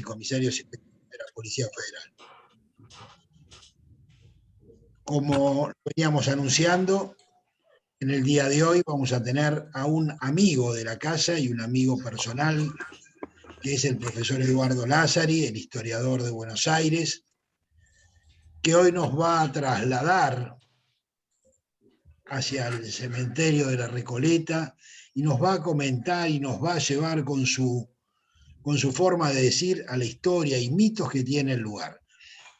Comisario de la Policía Federal. Como veníamos anunciando, en el día de hoy vamos a tener a un amigo de la casa y un amigo personal, que es el profesor Eduardo Lázari, el historiador de Buenos Aires, que hoy nos va a trasladar hacia el cementerio de la Recoleta y nos va a comentar y nos va a llevar con su forma de decir a la historia y mitos que tiene el lugar.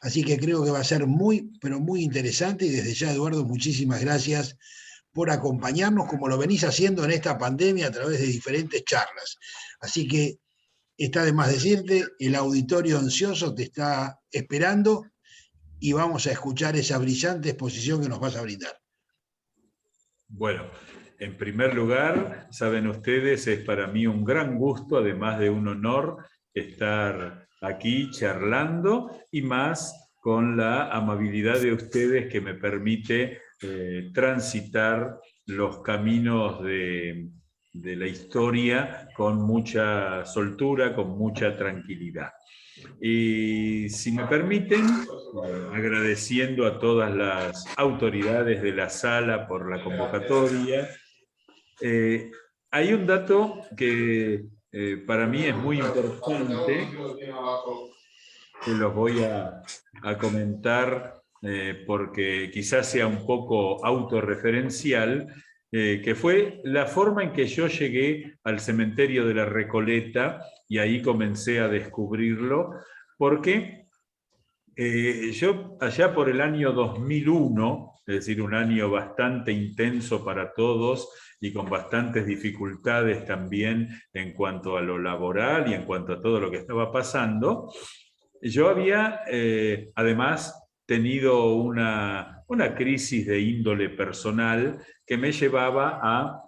Así que creo que va a ser muy, pero muy interesante, y desde ya, Eduardo, muchísimas gracias por acompañarnos como lo venís haciendo en esta pandemia a través de diferentes charlas. Así que está de más decirte, el auditorio ansioso te está esperando y vamos a escuchar esa brillante exposición que nos vas a brindar. Bueno, en primer lugar, saben ustedes, es para mí un gran gusto, además de un honor, estar aquí charlando y más con la amabilidad de ustedes que me permite transitar los caminos de la historia con mucha soltura, con mucha tranquilidad. Y si me permiten, agradeciendo a todas las autoridades de la sala por la convocatoria, hay un dato que para mí es muy importante, que los voy a comentar porque quizás sea un poco autorreferencial, que fue la forma en que yo llegué al cementerio de la Recoleta y ahí comencé a descubrirlo, porque yo allá por el año 2001, es decir, un año bastante intenso para todos y con bastantes dificultades también en cuanto a lo laboral y en cuanto a todo lo que estaba pasando, yo había además tenido una crisis de índole personal que me llevaba a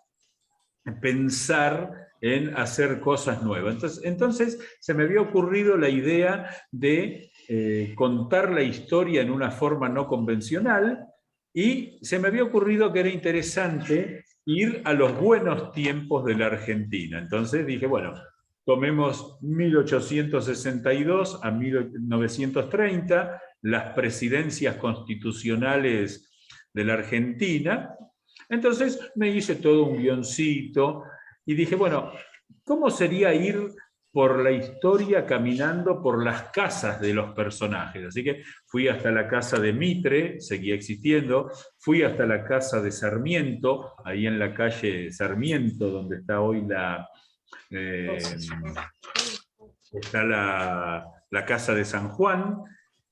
pensar en hacer cosas nuevas. Entonces se me había ocurrido la idea de contar la historia en una forma no convencional y se me había ocurrido que era interesante ir a los buenos tiempos de la Argentina. Entonces dije, bueno, tomemos 1862 a 1930, las presidencias constitucionales de la Argentina. Entonces me hice todo un guioncito y dije, bueno, ¿cómo sería ir por la historia caminando por las casas de los personajes? Así que fui hasta la casa de Mitre, seguía existiendo, fui hasta la casa de Sarmiento, ahí en la calle Sarmiento, donde está hoy está la casa de San Juan,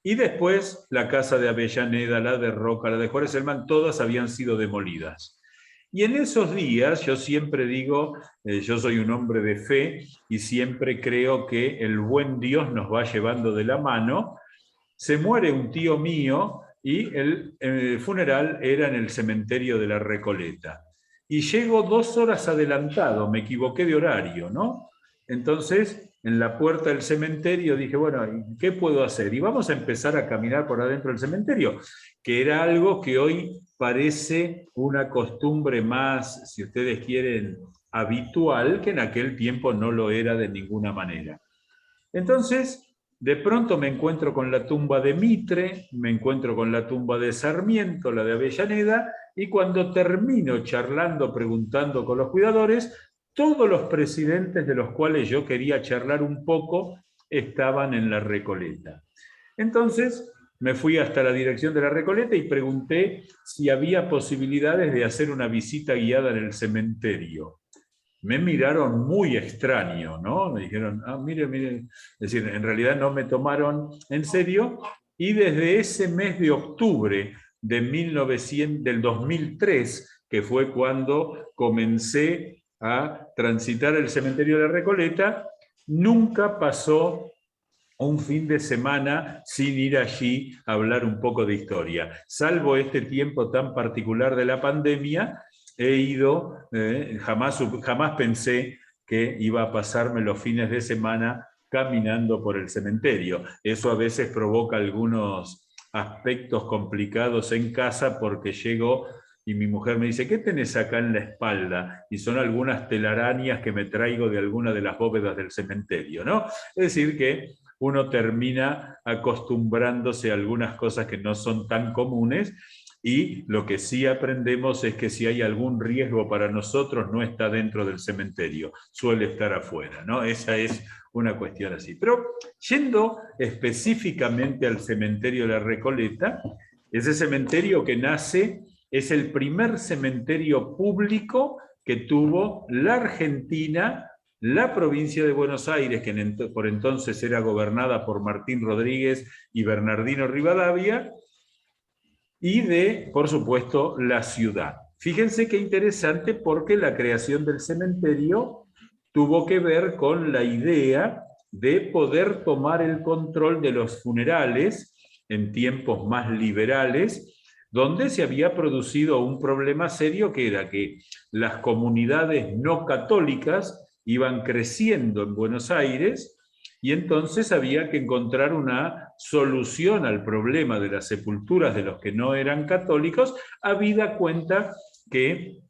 y después la casa de Avellaneda, la de Roca, la de Juárez Selman, todas habían sido demolidas. Y en esos días, yo siempre digo, yo soy un hombre de fe y siempre creo que el buen Dios nos va llevando de la mano. Se muere un tío mío y el funeral era en el cementerio de la Recoleta. Y llego 2 horas adelantado, me equivoqué de horario, ¿no? Entonces, en la puerta del cementerio dije, bueno, ¿qué puedo hacer? Y vamos a empezar a caminar por adentro del cementerio, que era algo que hoy parece una costumbre más, si ustedes quieren, habitual, que en aquel tiempo no lo era de ninguna manera. Entonces, de pronto me encuentro con la tumba de Mitre, me encuentro con la tumba de Sarmiento, la de Avellaneda, y cuando termino charlando, preguntando con los cuidadores, todos los presidentes de los cuales yo quería charlar un poco estaban en la Recoleta. Entonces me fui hasta la dirección de la Recoleta y pregunté si había posibilidades de hacer una visita guiada en el cementerio. Me miraron muy extraño, ¿no? Me dijeron, mire, mire, es decir, en realidad no me tomaron en serio, y desde ese mes de octubre del 2003, que fue cuando comencé a transitar el cementerio de Recoleta, nunca pasó un fin de semana sin ir allí a hablar un poco de historia. Salvo este tiempo tan particular de la pandemia, he ido, jamás pensé que iba a pasarme los fines de semana caminando por el cementerio. Eso a veces provoca algunos aspectos complicados en casa porque llego y mi mujer me dice, ¿qué tenés acá en la espalda? Y son algunas telarañas que me traigo de alguna de las bóvedas del cementerio, ¿no? Es decir que uno termina acostumbrándose a algunas cosas que no son tan comunes, y lo que sí aprendemos es que si hay algún riesgo para nosotros no está dentro del cementerio, suele estar afuera, ¿no? Esa es una cuestión así. Pero yendo específicamente al cementerio de la Recoleta, ese cementerio que nace es el primer cementerio público que tuvo la Argentina, la provincia de Buenos Aires, que por entonces era gobernada por Martín Rodríguez y Bernardino Rivadavia, y de, por supuesto, la ciudad. Fíjense qué interesante, porque la creación del cementerio tuvo que ver con la idea de poder tomar el control de los funerales en tiempos más liberales, donde se había producido un problema serio, que era que las comunidades no católicas iban creciendo en Buenos Aires, y entonces había que encontrar una solución al problema de las sepulturas de los que no eran católicos, habida cuenta que,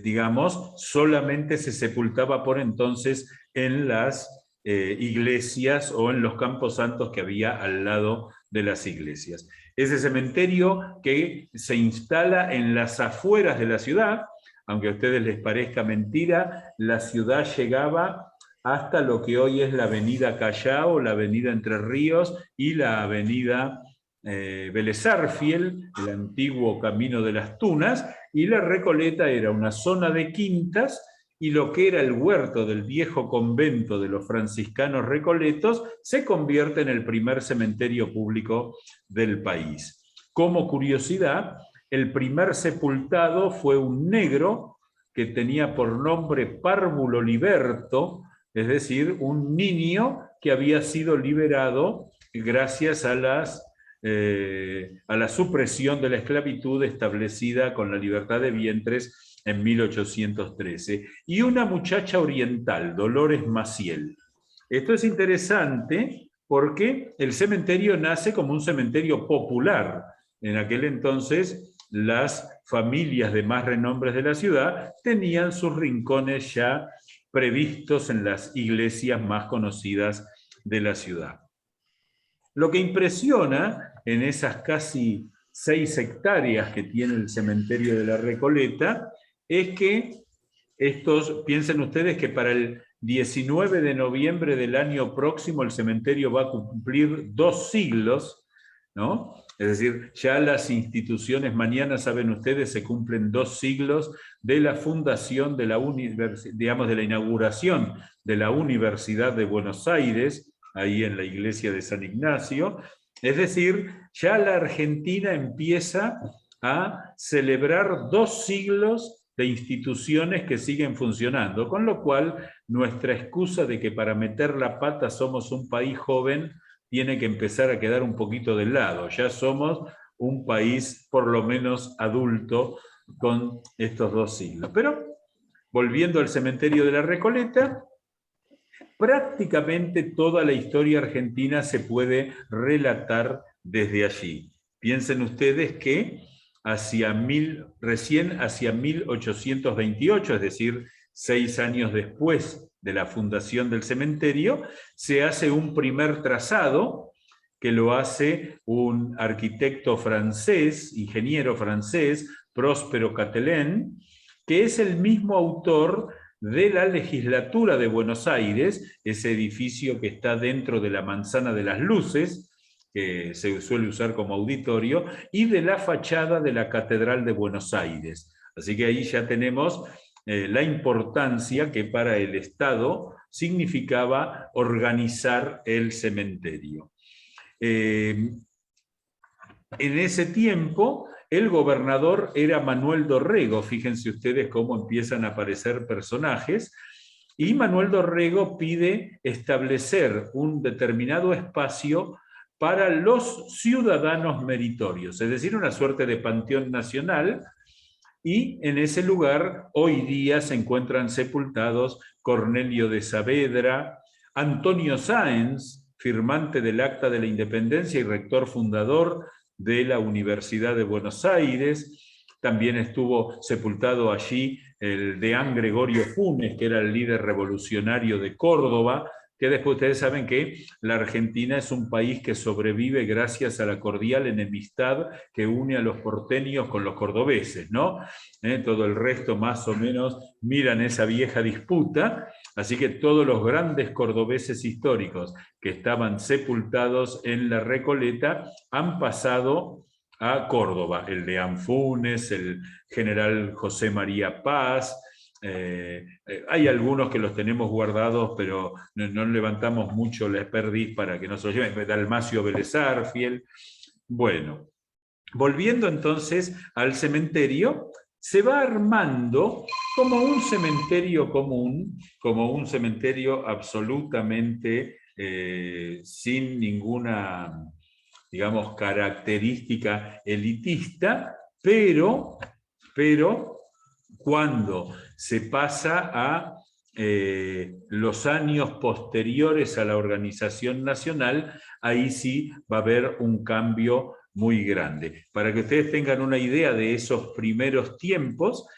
digamos, solamente se sepultaba por entonces en las iglesias o en los camposantos que había al lado de las iglesias. Ese cementerio que se instala en las afueras de la ciudad, aunque a ustedes les parezca mentira, la ciudad llegaba hasta lo que hoy es la avenida Callao, la avenida Entre Ríos y la avenida Vélez Sarsfield, el antiguo Camino de las Tunas, y la Recoleta era una zona de quintas, y lo que era el huerto del viejo convento de los franciscanos recoletos se convierte en el primer cementerio público del país. Como curiosidad, el primer sepultado fue un negro que tenía por nombre Párvulo Liberto, es decir, un niño que había sido liberado gracias a la supresión de la esclavitud establecida con la libertad de vientres en 1813, y una muchacha oriental, Dolores Maciel. Esto es interesante porque el cementerio nace como un cementerio popular. En aquel entonces, las familias de más renombres de la ciudad tenían sus rincones ya previstos en las iglesias más conocidas de la ciudad. Lo que impresiona en esas casi 6 hectáreas que tiene el cementerio de la Recoleta es que piensen ustedes que para el 19 de noviembre del año próximo el cementerio va a cumplir 2 siglos, ¿no? Es decir, ya las instituciones, mañana saben ustedes, se cumplen 2 siglos de la fundación de la digamos, de la inauguración de la Universidad de Buenos Aires, ahí en la iglesia de San Ignacio. Es decir, ya la Argentina empieza a celebrar 2 siglos de instituciones que siguen funcionando, con lo cual nuestra excusa de que para meter la pata somos un país joven tiene que empezar a quedar un poquito de lado. Ya somos un país por lo menos adulto con estos 2 siglos. Pero, volviendo al cementerio de la Recoleta, prácticamente toda la historia argentina se puede relatar desde allí. Piensen ustedes que recién hacia 1828, es decir, 6 años después de la fundación del cementerio, se hace un primer trazado que lo hace un arquitecto francés, ingeniero francés, Próspero Catelén, que es el mismo autor de la Legislatura de Buenos Aires, ese edificio que está dentro de la Manzana de las Luces, que se suele usar como auditorio, y de la fachada de la Catedral de Buenos Aires. Así que ahí ya tenemos la importancia que para el Estado significaba organizar el cementerio. En ese tiempo, el gobernador era Manuel Dorrego. Fíjense ustedes cómo empiezan a aparecer personajes. Y Manuel Dorrego pide establecer un determinado espacio para los ciudadanos meritorios, es decir, una suerte de panteón nacional, y en ese lugar hoy día se encuentran sepultados Cornelio de Saavedra, Antonio Sáenz, firmante del Acta de la Independencia y rector fundador de la Universidad de Buenos Aires. También estuvo sepultado allí el deán Gregorio Funes, que era el líder revolucionario de Córdoba, que después ustedes saben que la Argentina es un país que sobrevive gracias a la cordial enemistad que une a los porteños con los cordobeses, ¿no? Todo el resto más o menos miran esa vieja disputa, así que todos los grandes cordobeses históricos que estaban sepultados en la Recoleta han pasado a Córdoba, el de Anfunes, el general José María Paz. Hay algunos que los tenemos guardados, pero no levantamos mucho la perdiz para que no se los lleven. Dalmacio Vélez Arfiel. Bueno, volviendo entonces al cementerio, se va armando como un cementerio común, como un cementerio absolutamente sin ninguna, digamos, característica elitista, pero cuando se pasa a los años posteriores a la organización nacional, ahí sí va a haber un cambio muy grande. Para que ustedes tengan una idea de esos primeros tiempos,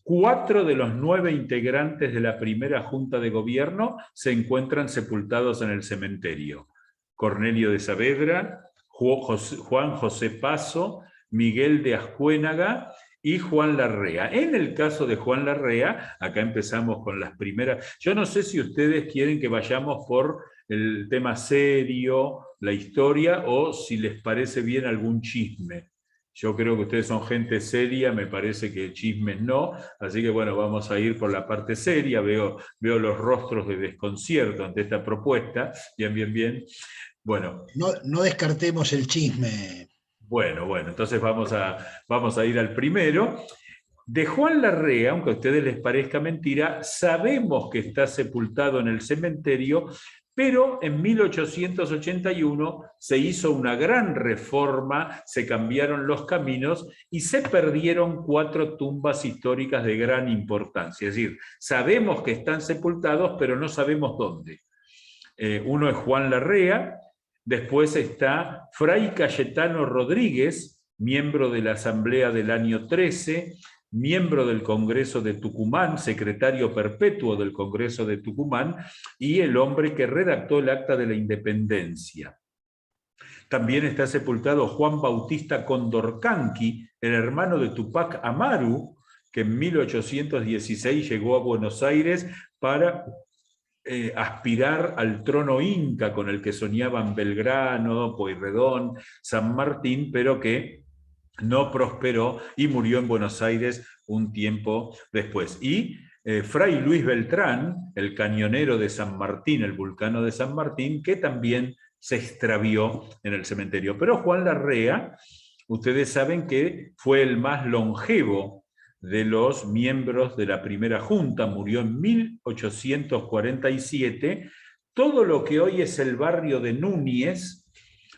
4 de los 9 integrantes de la primera Junta de Gobierno se encuentran sepultados en el cementerio. Cornelio de Saavedra, Juan José Paso, Miguel de Ascuénaga y Juan Larrea. En el caso de Juan Larrea, acá empezamos con las primeras. Yo no sé si ustedes quieren que vayamos por el tema serio, la historia, o si les parece bien algún chisme. Yo creo que ustedes son gente seria, me parece que chismes no, así que bueno, vamos a ir por la parte seria. Veo los rostros de desconcierto ante esta propuesta. Bien. Bueno. No descartemos el chisme. Bueno, entonces vamos a ir al primero. De Juan Larrea, aunque a ustedes les parezca mentira, sabemos que está sepultado en el cementerio, pero en 1881 se hizo una gran reforma, se cambiaron los caminos y se perdieron 4 tumbas históricas de gran importancia. Es decir, sabemos que están sepultados, pero no sabemos dónde. Uno es Juan Larrea. Después está Fray Cayetano Rodríguez, miembro de la Asamblea del año 13, miembro del Congreso de Tucumán, secretario perpetuo del Congreso de Tucumán, y el hombre que redactó el Acta de la Independencia. También está sepultado Juan Bautista Condorcanqui, el hermano de Tupac Amaru, que en 1816 llegó a Buenos Aires para aspirar al trono inca con el que soñaban Belgrano, Pueyrredón, San Martín, pero que no prosperó y murió en Buenos Aires un tiempo después. Y Fray Luis Beltrán, el cañonero de San Martín, el vulcano de San Martín, que también se extravió en el cementerio. Pero Juan Larrea, ustedes saben que fue el más longevo de los miembros de la primera junta, murió en 1847. Todo lo que hoy es el barrio de Núñez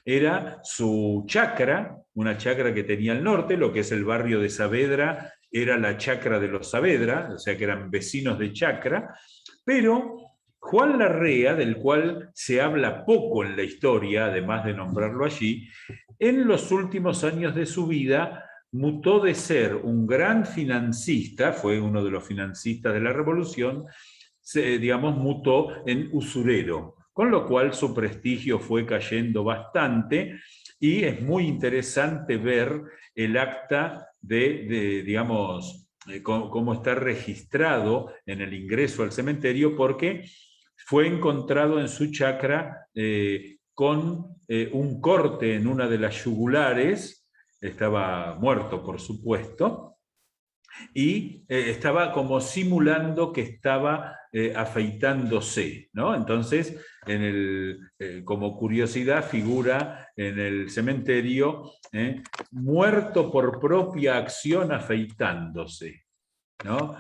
era su chacra, una chacra que tenía al norte. Lo que es el barrio de Saavedra era la chacra de los Saavedra, o sea que eran vecinos de chacra, pero Juan Larrea, del cual se habla poco en la historia, además de nombrarlo allí, en los últimos años de su vida mutó de ser un gran financista, fue uno de los financistas de la Revolución, mutó en usurero, con lo cual su prestigio fue cayendo bastante, y es muy interesante ver el acta cómo está registrado en el ingreso al cementerio, porque fue encontrado en su chacra con un corte en una de las yugulares. Estaba muerto, por supuesto, y estaba como simulando que estaba afeitándose, ¿no? Entonces, como curiosidad, figura en el cementerio muerto por propia acción afeitándose, ¿no?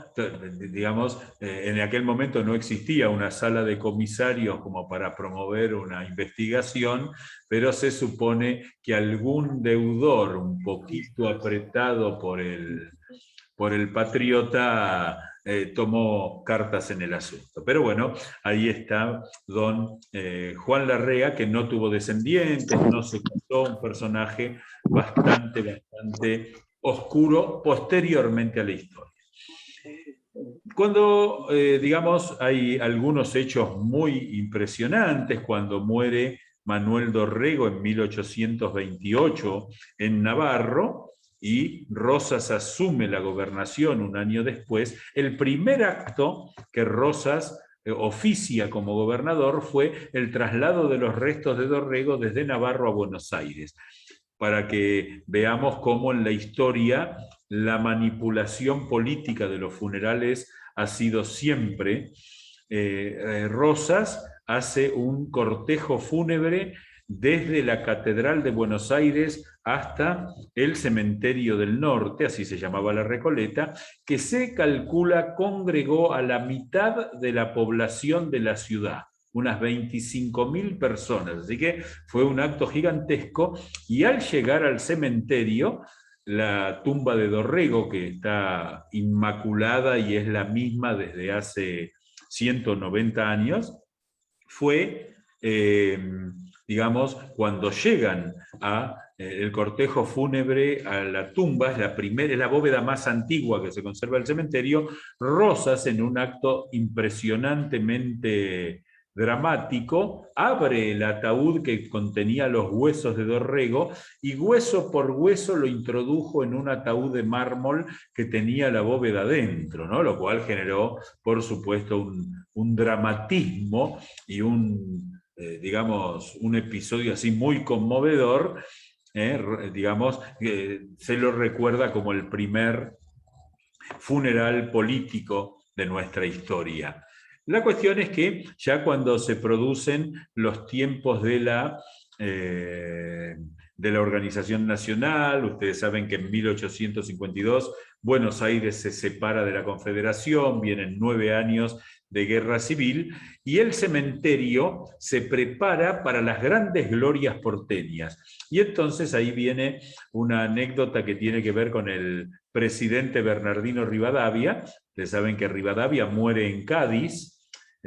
Digamos, en aquel momento no existía una sala de comisarios como para promover una investigación, pero se supone que algún deudor un poquito apretado por el patriota tomó cartas en el asunto. Pero bueno, ahí está don Juan Larrea, que no tuvo descendientes, no se casó, un personaje bastante oscuro posteriormente a la historia. Cuando, digamos, hay algunos hechos muy impresionantes, cuando muere Manuel Dorrego en 1828 en Navarro y Rosas asume la gobernación un año después, el primer acto que Rosas oficia como gobernador fue el traslado de los restos de Dorrego desde Navarro a Buenos Aires, para que veamos cómo en la historia la manipulación política de los funerales ha sido siempre. Rosas hace un cortejo fúnebre desde la Catedral de Buenos Aires hasta el Cementerio del Norte, así se llamaba la Recoleta, que se calcula congregó a la mitad de la población de la ciudad, unas 25.000 personas, así que fue un acto gigantesco, y al llegar al cementerio, la tumba de Dorrego, que está inmaculada y es la misma desde hace 190 años, fue, digamos, cuando llegan a el cortejo fúnebre a la tumba, es la bóveda más antigua que se conserva del cementerio. Rosas, en un acto impresionantemente dramático, abre el ataúd que contenía los huesos de Dorrego y hueso por hueso lo introdujo en un ataúd de mármol que tenía la bóveda dentro, ¿no? Lo cual generó, por supuesto, un dramatismo y digamos, un episodio así muy conmovedor, digamos, se lo recuerda como el primer funeral político de nuestra historia. La cuestión es que ya cuando se producen los tiempos de la Organización Nacional, ustedes saben que en 1852 Buenos Aires se separa de la Confederación, vienen 9 años de guerra civil, y el cementerio se prepara para las grandes glorias porteñas. Y entonces ahí viene una anécdota que tiene que ver con el presidente Bernardino Rivadavia. Ustedes saben que Rivadavia muere en Cádiz.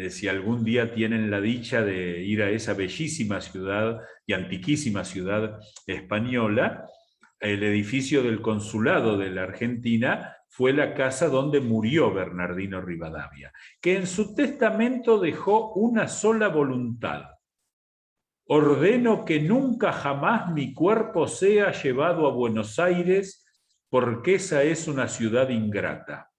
Si algún día tienen la dicha de ir a esa bellísima ciudad y antiquísima ciudad española, el edificio del consulado de la Argentina fue la casa donde murió Bernardino Rivadavia, que en su testamento dejó una sola voluntad: ordeno que nunca jamás mi cuerpo sea llevado a Buenos Aires, porque esa es una ciudad ingrata.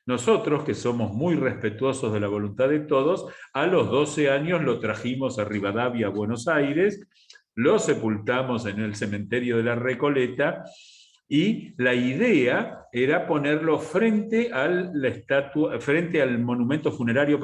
Nosotros, que somos muy respetuosos de la voluntad de todos, a los 12 años lo trajimos a Rivadavia, a Buenos Aires, lo sepultamos en el cementerio de la Recoleta, y la idea era ponerlo frente al monumento funerario,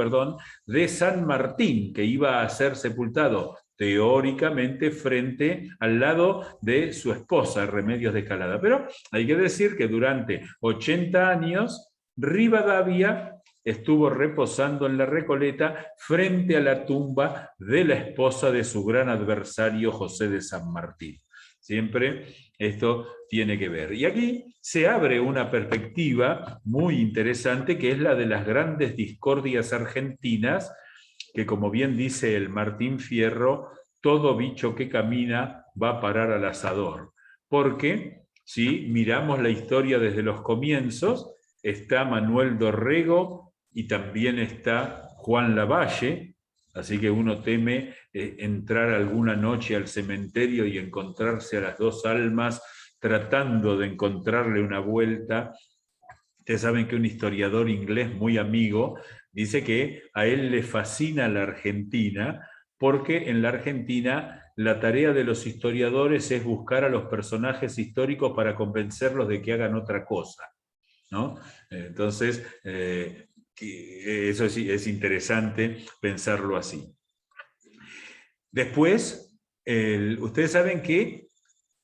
de San Martín, que iba a ser sepultado teóricamente frente al lado de su esposa, Remedios de Calada. Pero hay que decir que durante 80 años Rivadavia estuvo reposando en la Recoleta frente a la tumba de la esposa de su gran adversario José de San Martín. Siempre esto tiene que ver. Y aquí se abre una perspectiva muy interesante, que es la de las grandes discordias argentinas, que, como bien dice el Martín Fierro, todo bicho que camina va a parar al asador. Porque si miramos la historia desde los comienzos, está Manuel Dorrego y también está Juan Lavalle, así que uno teme entrar alguna noche al cementerio y encontrarse a las dos almas tratando de encontrarle una vuelta. Ustedes saben que un historiador inglés muy amigo dice que a él le fascina la Argentina, porque en la Argentina la tarea de los historiadores es buscar a los personajes históricos para convencerlos de que hagan otra cosa, ¿no? Entonces, eso es interesante pensarlo así. Después, ustedes saben que,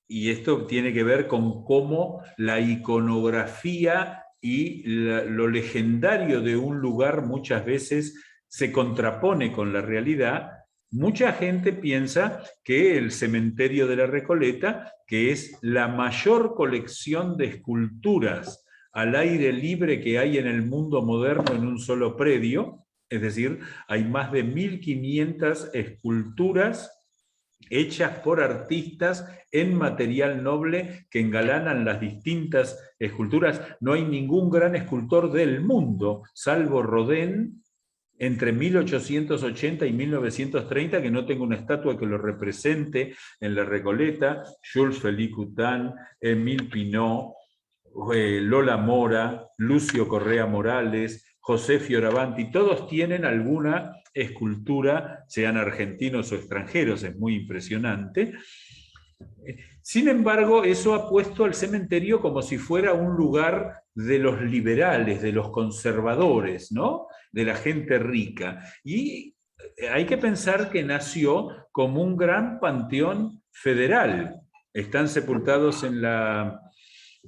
y esto tiene que ver con cómo la iconografía y lo legendario de un lugar muchas veces se contrapone con la realidad. Mucha gente piensa que el cementerio de la Recoleta, que es la mayor colección de esculturas al aire libre que hay en el mundo moderno en un solo predio, es decir, hay más de 1.500 esculturas hechas por artistas en material noble que engalanan las distintas esculturas. No hay ningún gran escultor del mundo, salvo Rodin, entre 1880 y 1930, que no tenga una estatua que lo represente en la Recoleta. Jules Félix Coutan, Émile Pinot, Lola Mora, Lucio Correa Morales, José Fioravanti, todos tienen alguna escultura, sean argentinos o extranjeros, es muy impresionante. Sin embargo, eso ha puesto al cementerio como si fuera un lugar de los liberales, de los conservadores, ¿no? De la gente rica. Y hay que pensar que nació como un gran panteón federal. Están sepultados en la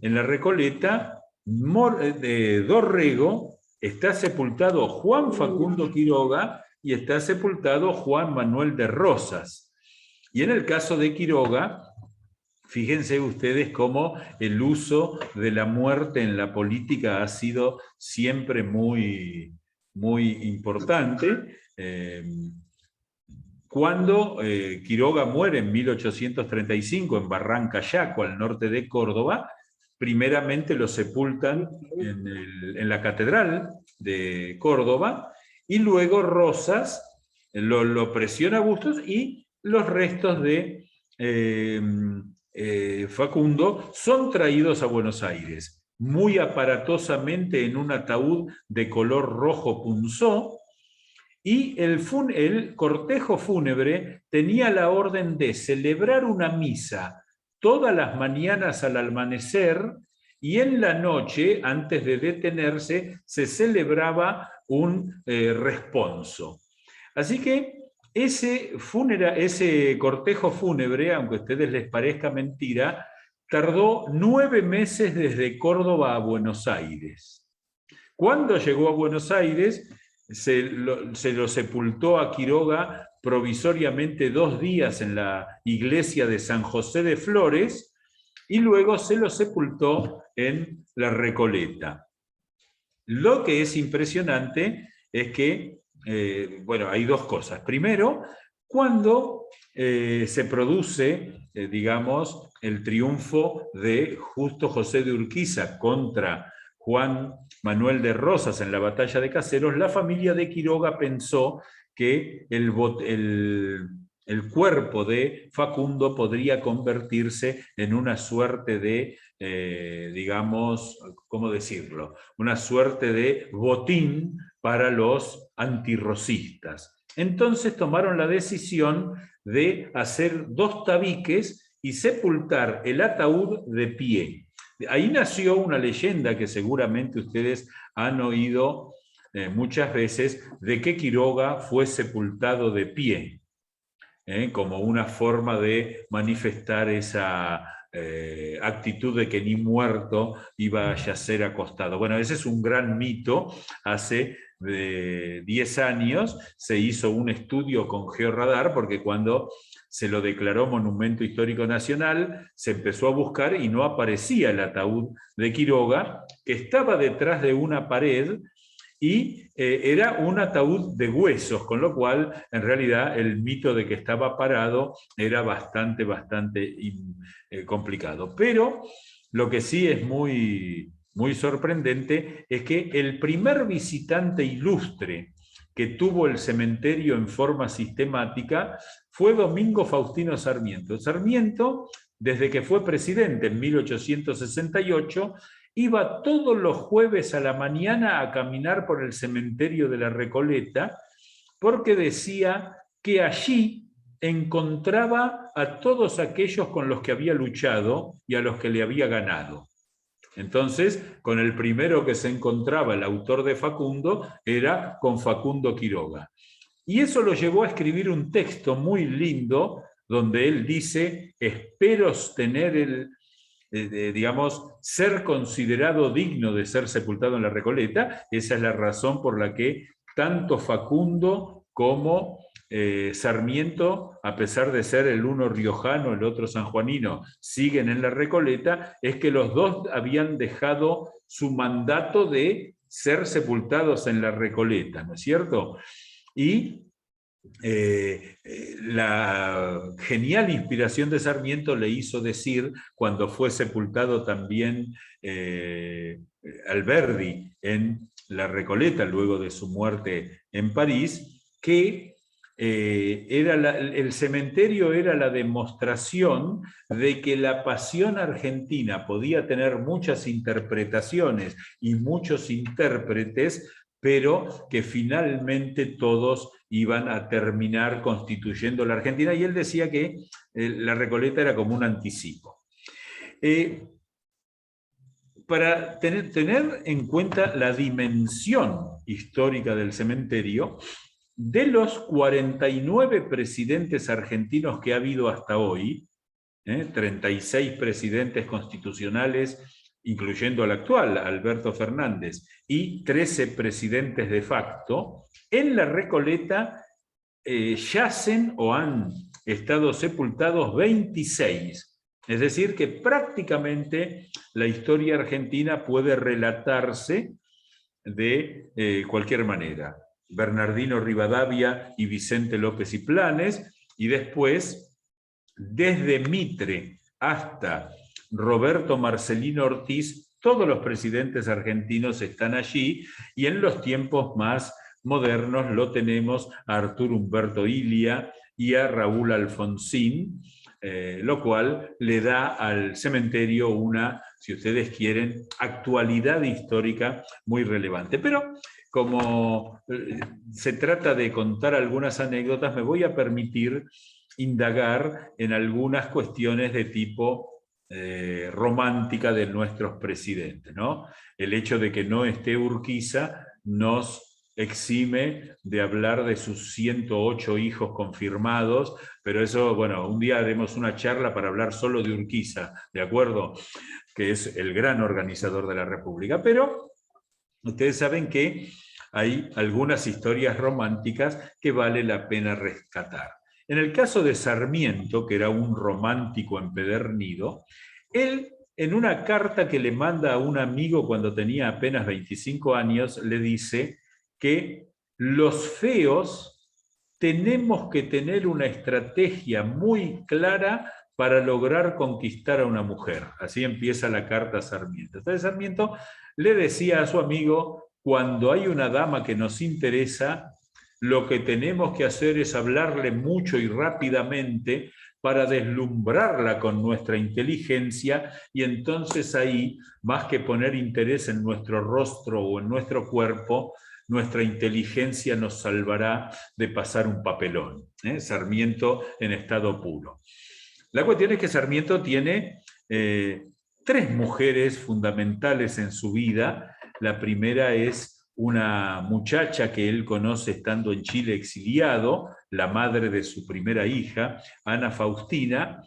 Recoleta, de Dorrego, está sepultado Juan Facundo Quiroga y está sepultado Juan Manuel de Rosas. Y en el caso de Quiroga, fíjense ustedes cómo el uso de la muerte en la política ha sido siempre muy, muy importante. Cuando Quiroga muere en 1835 en Barranca Yaco, al norte de Córdoba, primeramente lo sepultan en la catedral de Córdoba, y luego Rosas lo presiona a Bustos, y los restos de Facundo son traídos a Buenos Aires, muy aparatosamente en un ataúd de color rojo punzó, y el cortejo fúnebre tenía la orden de celebrar una misa todas las mañanas al amanecer, y en la noche, antes de detenerse, se celebraba un responso. Así que ese cortejo fúnebre, aunque a ustedes les parezca mentira, tardó 9 meses desde Córdoba a Buenos Aires. Cuando llegó a Buenos Aires, se lo sepultó a Quiroga provisoriamente 2 días en la iglesia de San José de Flores, y luego se lo sepultó en la Recoleta. Lo que es impresionante es que, bueno, hay 2 cosas. Primero, cuando se produce, digamos, el triunfo de Justo José de Urquiza contra Juan Manuel de Rosas en la batalla de Caseros, la familia de Quiroga pensó que el cuerpo de Facundo podría convertirse en una suerte de, digamos, ¿cómo decirlo? Una suerte de botín para los antirrosistas. Entonces tomaron la decisión de hacer 2 tabiques y sepultar el ataúd de pie. Ahí nació una leyenda que seguramente ustedes han oído muchas veces, de que Quiroga fue sepultado de pie, como una forma de manifestar esa actitud de que ni muerto iba a yacer acostado. Bueno, ese es un gran mito. Hace 10 años se hizo un estudio con georradar, porque cuando se lo declaró Monumento Histórico Nacional, se empezó a buscar y no aparecía el ataúd de Quiroga, que estaba detrás de una pared, y era un ataúd de huesos, con lo cual en realidad el mito de que estaba parado era bastante complicado. Pero lo que sí es muy, muy sorprendente es que el primer visitante ilustre que tuvo el cementerio en forma sistemática fue Domingo Faustino Sarmiento. Sarmiento, desde que fue presidente en 1868, iba todos los jueves a la mañana a caminar por el cementerio de la Recoleta, porque decía que allí encontraba a todos aquellos con los que había luchado y a los que le había ganado. Entonces, con el primero que se encontraba el autor de Facundo era con Facundo Quiroga. Y eso lo llevó a escribir un texto muy lindo donde él dice: espero tener digamos, ser considerado digno de ser sepultado en la Recoleta. Esa es la razón por la que tanto Facundo como Sarmiento, a pesar de ser el uno riojano, el otro sanjuanino, siguen en la Recoleta, es que los 2 habían dejado su mandato de ser sepultados en la Recoleta, ¿no es cierto? Y la genial inspiración de Sarmiento le hizo decir, cuando fue sepultado también Alberdi en La Recoleta, luego de su muerte en París, que el cementerio era la demostración de que la pasión argentina podía tener muchas interpretaciones y muchos intérpretes, pero que finalmente todos iban a terminar constituyendo la Argentina, y él decía que la Recoleta era como un anticipo. Para tener en cuenta la dimensión histórica del cementerio, de los 49 presidentes argentinos que ha habido hasta hoy, 36 presidentes constitucionales, incluyendo al actual, Alberto Fernández, y 13 presidentes de facto, en la Recoleta yacen o han estado sepultados 26. Es decir, que prácticamente la historia argentina puede relatarse de cualquier manera. Bernardino Rivadavia y Vicente López y Planes, y después, desde Mitre hasta Roberto Marcelino Ortiz, todos los presidentes argentinos están allí, y en los tiempos más modernos lo tenemos a Arturo Humberto Ilia y a Raúl Alfonsín, lo cual le da al cementerio una, si ustedes quieren, actualidad histórica muy relevante. Pero como se trata de contar algunas anécdotas, me voy a permitir indagar en algunas cuestiones de tipo romántica de nuestros presidentes, ¿no? El hecho de que no esté Urquiza nos exime de hablar de sus 108 hijos confirmados, pero eso, bueno, un día haremos una charla para hablar solo de Urquiza, ¿de acuerdo? Que es el gran organizador de la República. Pero ustedes saben que hay algunas historias románticas que vale la pena rescatar. En el caso de Sarmiento, que era un romántico empedernido, él, en una carta que le manda a un amigo cuando tenía apenas 25 años, le dice que los feos tenemos que tener una estrategia muy clara para lograr conquistar a una mujer. Así empieza la carta a Sarmiento. Entonces Sarmiento le decía a su amigo: cuando hay una dama que nos interesa, lo que tenemos que hacer es hablarle mucho y rápidamente para deslumbrarla con nuestra inteligencia, y entonces ahí, más que poner interés en nuestro rostro o en nuestro cuerpo, nuestra inteligencia nos salvará de pasar un papelón. Sarmiento en estado puro. La cuestión es que Sarmiento tiene 3 mujeres fundamentales en su vida. La primera es una muchacha que él conoce estando en Chile exiliado, la madre de su primera hija, Ana Faustina,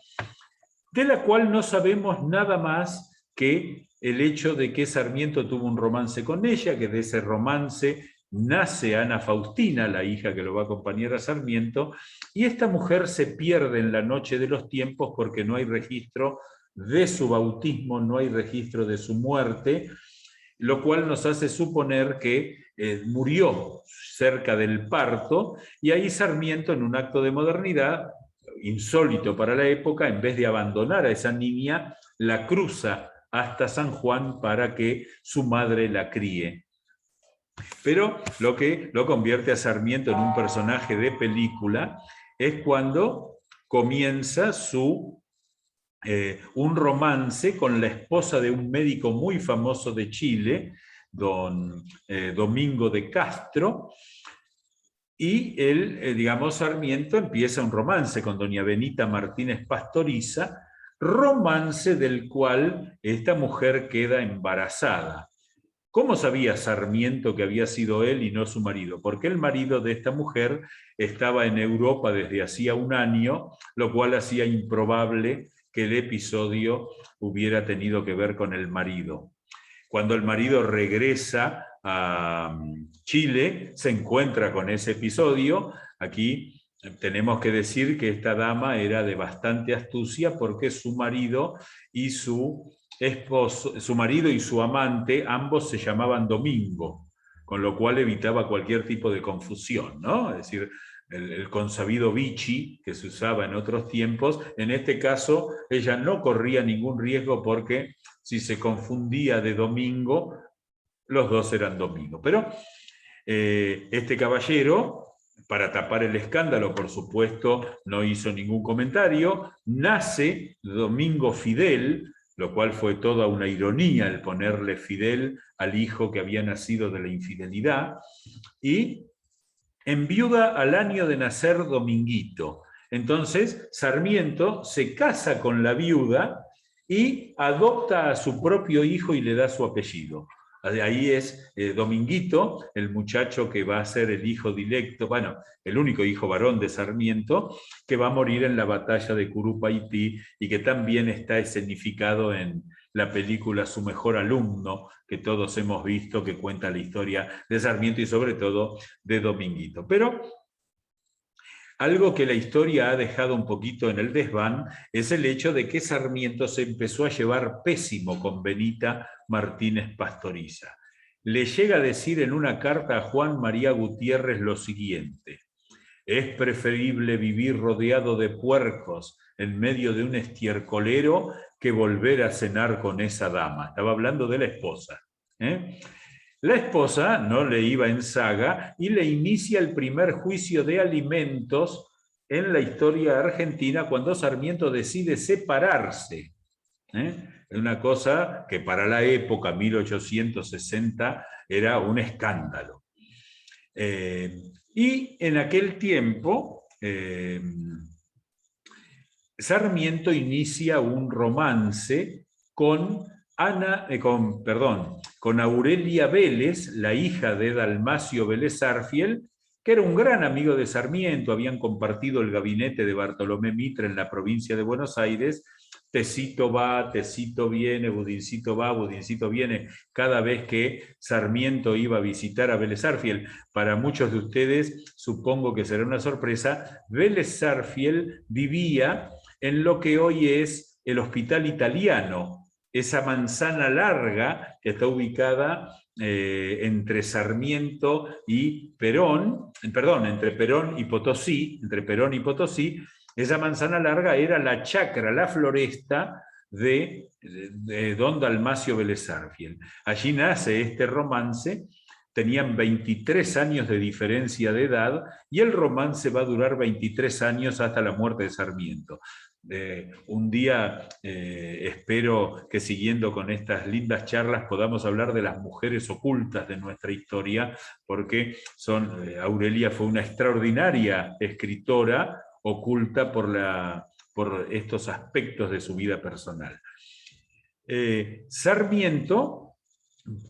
de la cual no sabemos nada más que el hecho de que Sarmiento tuvo un romance con ella, que de ese romance nace Ana Faustina, la hija que lo va a acompañar a Sarmiento, y esta mujer se pierde en la noche de los tiempos porque no hay registro de su bautismo, no hay registro de su muerte, lo cual nos hace suponer que murió cerca del parto, y ahí Sarmiento, en un acto de modernidad insólito para la época, en vez de abandonar a esa niña, la cruza hasta San Juan para que su madre la críe. Pero lo que lo convierte a Sarmiento en un personaje de película es cuando comienza un romance con la esposa de un médico muy famoso de Chile, don Domingo de Castro, y él, Sarmiento empieza un romance con doña Benita Martínez Pastoriza, romance del cual esta mujer queda embarazada. ¿Cómo sabía Sarmiento que había sido él y no su marido? Porque el marido de esta mujer estaba en Europa desde hacía un año, lo cual hacía improbable que el episodio hubiera tenido que ver con el marido. Cuando el marido regresa a Chile, se encuentra con ese episodio. Aquí tenemos que decir que esta dama era de bastante astucia, porque su marido y su amante, ambos se llamaban Domingo, con lo cual evitaba cualquier tipo de confusión, ¿no? Es decir, el consabido Vichy que se usaba en otros tiempos. En este caso, ella no corría ningún riesgo porque si se confundía de domingo, los dos eran domingo. Pero este caballero, para tapar el escándalo, por supuesto, no hizo ningún comentario. Nace Domingo Fidel, lo cual fue toda una ironía el ponerle Fidel al hijo que había nacido de la infidelidad, y enviuda al año de nacer Dominguito. Entonces, Sarmiento se casa con la viuda y adopta a su propio hijo y le da su apellido. Ahí es Dominguito, el muchacho que va a ser el hijo directo, bueno, el único hijo varón de Sarmiento, que va a morir en la batalla de Curupaytí y que también está escenificado en la película Su mejor alumno, que todos hemos visto, que cuenta la historia de Sarmiento y sobre todo de Dominguito. Pero algo que la historia ha dejado un poquito en el desván es el hecho de que Sarmiento se empezó a llevar pésimo con Benita Martínez Pastoriza. Le llega a decir en una carta a Juan María Gutiérrez lo siguiente: es preferible vivir rodeado de puercos en medio de un estiércolero que volver a cenar con esa dama. Estaba hablando de la esposa. La esposa no le iba en saga y le inicia el primer juicio de alimentos en la historia argentina cuando Sarmiento decide separarse. Una cosa que para la época, 1860, era un escándalo. Y en aquel tiempo, Sarmiento inicia un romance con Aurelia Vélez, la hija de Dalmacio Vélez Sarsfield, que era un gran amigo de Sarmiento. Habían compartido el gabinete de Bartolomé Mitre en la provincia de Buenos Aires. Tecito va, Tecito viene, Budincito va, Budincito viene, cada vez que Sarmiento iba a visitar a Vélez Sarsfield. Para muchos de ustedes, supongo que será una sorpresa, Vélez Sarsfield vivía en lo que hoy es el Hospital Italiano, esa manzana larga que está ubicada entre Sarmiento y Perón, entre Perón y Potosí, esa manzana larga era la chacra, la floresta de don Dalmacio Vélez Sarsfield. Allí nace este romance. Tenían 23 años de diferencia de edad y el romance va a durar 23 años hasta la muerte de Sarmiento. Un día espero que siguiendo con estas lindas charlas podamos hablar de las mujeres ocultas de nuestra historia, porque Aurelia fue una extraordinaria escritora oculta por estos aspectos de su vida personal. Sarmiento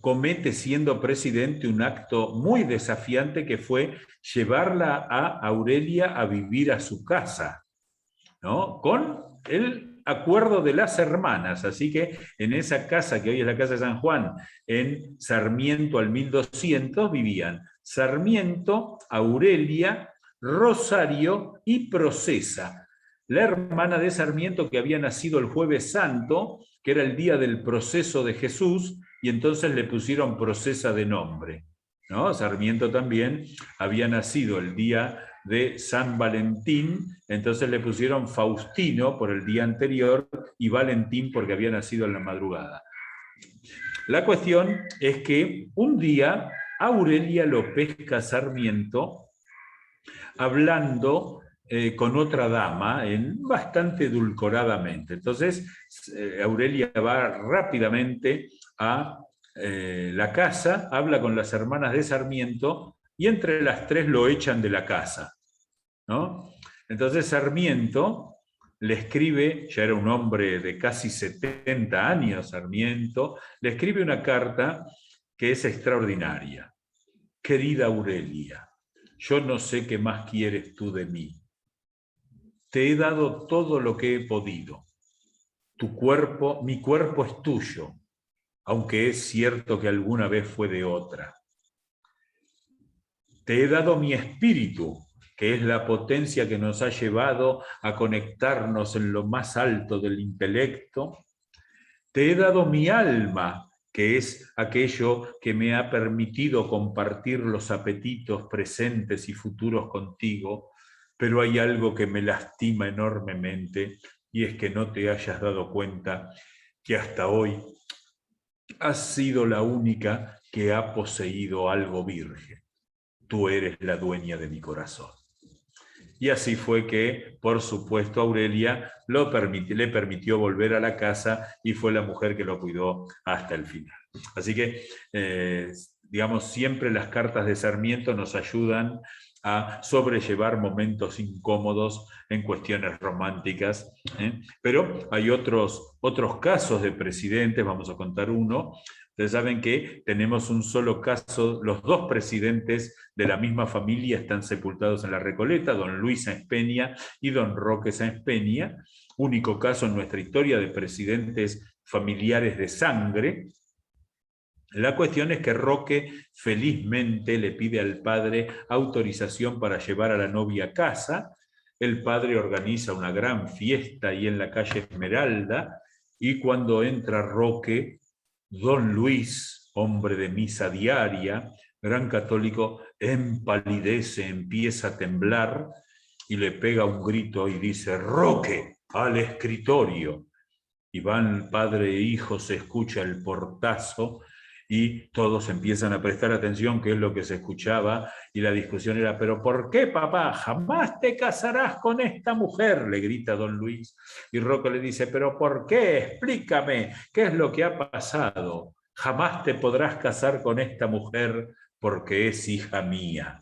comete, siendo presidente, un acto muy desafiante que fue llevarla a Aurelia a vivir a su casa, ¿no? Con el acuerdo de las hermanas. Así que en esa casa, que hoy es la Casa de San Juan, en Sarmiento al 1200, vivían Sarmiento, Aurelia, Rosario y Procesa, la hermana de Sarmiento que había nacido el Jueves Santo, que era el día del proceso de Jesús, y entonces le pusieron Procesa de nombre, ¿no? Sarmiento también había nacido el día de San Valentín, entonces le pusieron Faustino por el día anterior y Valentín porque había nacido en la madrugada. La cuestión es que un día Aurelia lo pesca Sarmiento hablando con otra dama, bastante edulcoradamente. Entonces Aurelia va rápidamente a la casa, habla con las hermanas de Sarmiento y entre las tres lo echan de la casa, ¿no? Entonces Sarmiento le escribe, ya era un hombre de casi 70 años, Sarmiento, le escribe una carta que es extraordinaria. Querida Aurelia, yo no sé qué más quieres tú de mí. Te he dado todo lo que he podido. Mi cuerpo es tuyo, aunque es cierto que alguna vez fue de otra. Te he dado mi espíritu, que es la potencia que nos ha llevado a conectarnos en lo más alto del intelecto. Te he dado mi alma, que que es aquello que me ha permitido compartir los apetitos presentes y futuros contigo, pero hay algo que me lastima enormemente, y es que no te hayas dado cuenta que hasta hoy has sido la única que ha poseído algo virgen. Tú eres la dueña de mi corazón. Y así fue que, por supuesto, Aurelia le permitió volver a la casa y fue la mujer que lo cuidó hasta el final. Así que, digamos, siempre las cartas de Sarmiento nos ayudan a sobrellevar momentos incómodos en cuestiones románticas, ¿eh? Pero hay otros casos de presidentes, vamos a contar uno. Ustedes saben que tenemos un solo caso, los dos presidentes de la misma familia están sepultados en la Recoleta, don Luis Sáenz Peña y don Roque Sáenz Peña, único caso en nuestra historia de presidentes familiares de sangre. La cuestión es que Roque felizmente le pide al padre autorización para llevar a la novia a casa. El padre organiza una gran fiesta ahí en la calle Esmeralda, y cuando entra Roque, don Luis, hombre de misa diaria, gran católico, empalidece, empieza a temblar y le pega un grito y dice: «Roque, al escritorio». Y van padre e hijo, se escucha el portazo y todos empiezan a prestar atención qué es lo que se escuchaba, y la discusión era: «¿Pero por qué, papá? Jamás te casarás con esta mujer», le grita don Luis. Y Roque le dice: «¿Pero por qué? Explícame, ¿qué es lo que ha pasado? Jamás te podrás casar con esta mujer porque es hija mía».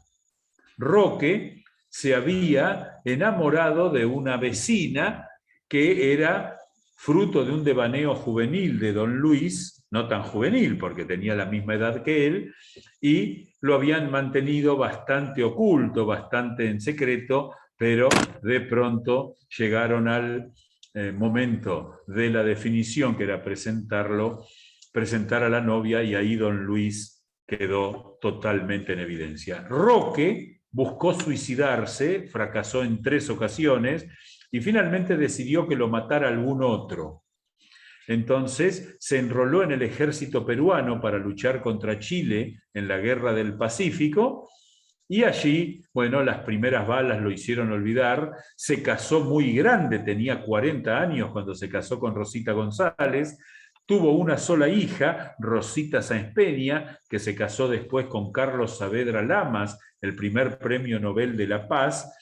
Roque se había enamorado de una vecina que era fruto de un devaneo juvenil de don Luis, no tan juvenil porque tenía la misma edad que él, y lo habían mantenido bastante oculto, bastante en secreto, pero de pronto llegaron al momento de la definición, que era presentar a la novia, y ahí don Luis quedó totalmente en evidencia. Roque buscó suicidarse, fracasó en 3 ocasiones, y finalmente decidió que lo matara algún otro. Entonces se enroló en el ejército peruano para luchar contra Chile en la Guerra del Pacífico, y allí, bueno, las primeras balas lo hicieron olvidar. Se casó muy grande, tenía 40 años cuando se casó con Rosita González. Tuvo una sola hija, Rosita Sáenz Peña, que se casó después con Carlos Saavedra Lamas, el primer premio Nobel de la Paz.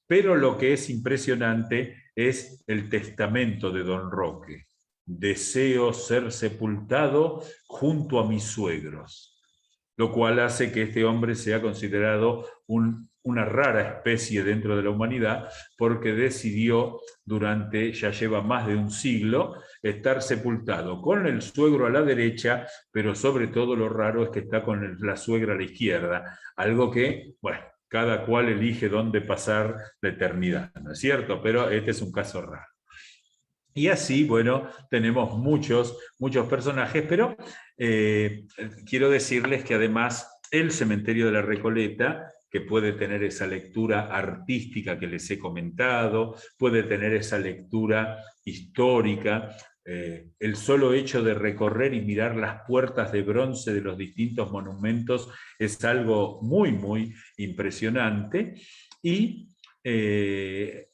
Pero lo que es impresionante es el testamento de don Roque: «Deseo ser sepultado junto a mis suegros», lo cual hace que este hombre sea considerado una rara especie dentro de la humanidad, porque decidió, ya lleva más de un siglo, estar sepultado con el suegro a la derecha, pero sobre todo lo raro es que está con la suegra a la izquierda, algo que, bueno, cada cual elige dónde pasar la eternidad, ¿no es cierto? Pero este es un caso raro. Y así, bueno, tenemos muchos personajes, pero quiero decirles que además el cementerio de la Recoleta, que puede tener esa lectura artística que les he comentado, puede tener esa lectura histórica, el solo hecho de recorrer y mirar las puertas de bronce de los distintos monumentos es algo muy, muy impresionante. Y es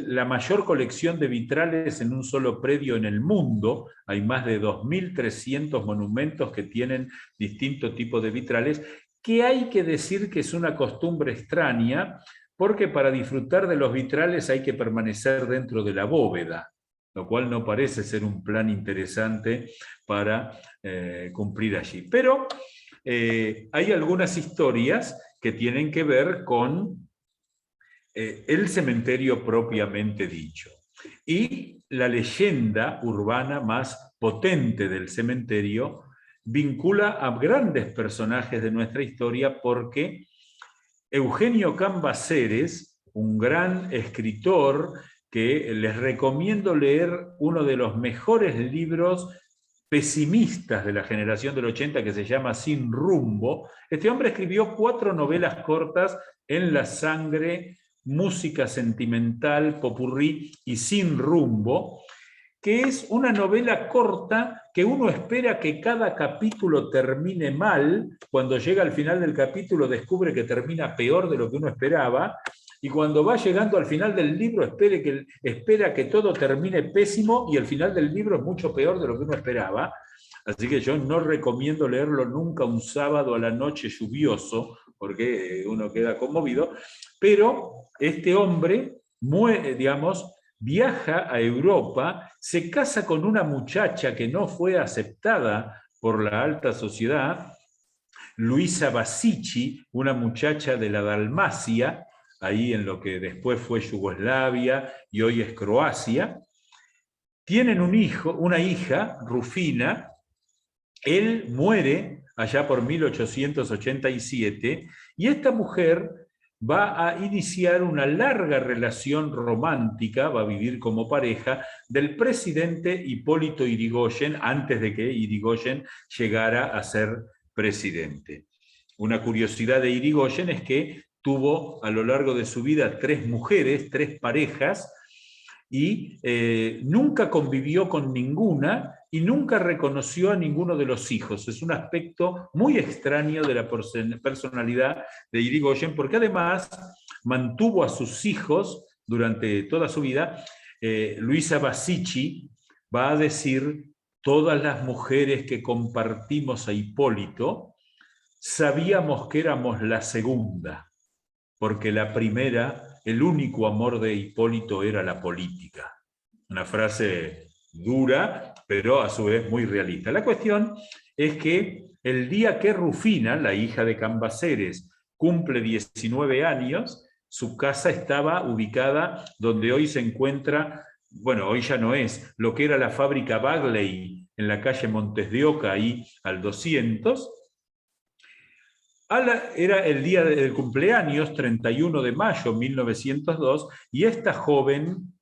la mayor colección de vitrales en un solo predio en el mundo. Hay más de 2.300 monumentos que tienen distintos tipos de vitrales, que hay que decir que es una costumbre extraña, porque para disfrutar de los vitrales hay que permanecer dentro de la bóveda, lo cual no parece ser un plan interesante para cumplir allí. Pero hay algunas historias que tienen que ver con el cementerio propiamente dicho. Y la leyenda urbana más potente del cementerio vincula a grandes personajes de nuestra historia, porque Eugenio Cambaceres, un gran escritor que les recomiendo leer, uno de los mejores libros pesimistas de la generación del 80, que se llama Sin Rumbo. Este hombre escribió 4 novelas cortas: En la sangre, Música sentimental, Popurrí y Sin Rumbo, que es una novela corta que uno espera que cada capítulo termine mal. Cuando llega al final del capítulo descubre que termina peor de lo que uno esperaba, y cuando va llegando al final del libro espera que todo termine pésimo, y el final del libro es mucho peor de lo que uno esperaba. Así que yo no recomiendo leerlo nunca un sábado a la noche lluvioso, porque uno queda conmovido, pero este hombre muere, digamos, viaja a Europa, se casa con una muchacha que no fue aceptada por la alta sociedad, Luisa Basici, una muchacha de la Dalmacia, ahí en lo que después fue Yugoslavia y hoy es Croacia. Tienen un hijo, una hija, Rufina. Él muere allá por 1887 y esta mujer va a iniciar una larga relación romántica, va a vivir como pareja del presidente Hipólito Yrigoyen antes de que Yrigoyen llegara a ser presidente. Una curiosidad de Yrigoyen es que tuvo a lo largo de su vida 3 mujeres, 3 parejas, y nunca convivió con ninguna y nunca reconoció a ninguno de los hijos. Es un aspecto muy extraño de la personalidad de Yrigoyen, porque además mantuvo a sus hijos durante toda su vida. Luisa Basici va a decir: todas las mujeres que compartimos a Hipólito sabíamos que éramos la segunda, porque la primera, el único amor de Hipólito era la política. Una frase dura, pero a su vez muy realista. La cuestión es que el día que Rufina, la hija de Cambaceres, cumple 19 años, su casa estaba ubicada donde hoy se encuentra, bueno, hoy ya no es, lo que era la fábrica Bagley, en la calle Montes de Oca, ahí al 200. Era el día del cumpleaños, 31 de mayo de 1902, y esta joven,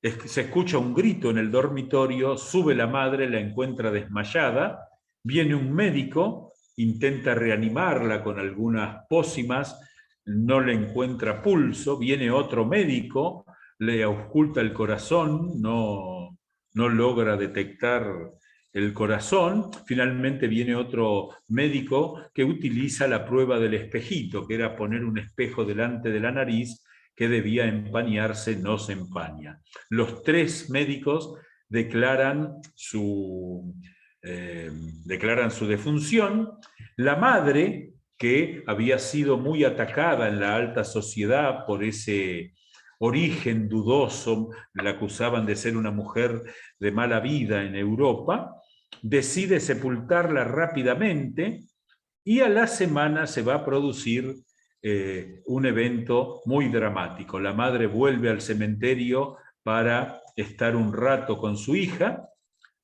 se escucha un grito en el dormitorio, sube la madre, la encuentra desmayada, viene un médico, intenta reanimarla con algunas pócimas, no le encuentra pulso, viene otro médico, le ausculta el corazón, no logra detectar el corazón. Finalmente viene otro médico que utiliza la prueba del espejito, que era poner un espejo delante de la nariz que debía empañarse, no se empaña. Los 3 médicos declaran su defunción. La madre, que había sido muy atacada en la alta sociedad por ese origen dudoso, la acusaban de ser una mujer de mala vida en Europa, decide sepultarla rápidamente, y a la semana se va a producir un evento muy dramático. La madre vuelve al cementerio para estar un rato con su hija,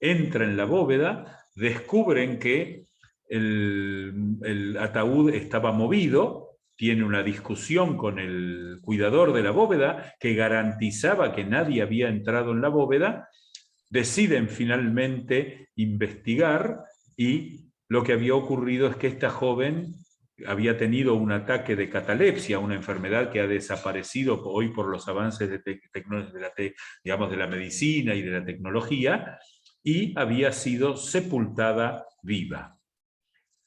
entra en la bóveda, descubren que el ataúd estaba movido, tiene una discusión con el cuidador de la bóveda que garantizaba que nadie había entrado en la bóveda. Deciden finalmente investigar, y lo que había ocurrido es que esta joven había tenido un ataque de catalepsia, una enfermedad que ha desaparecido hoy por los avances de la medicina y de la tecnología, y había sido sepultada viva.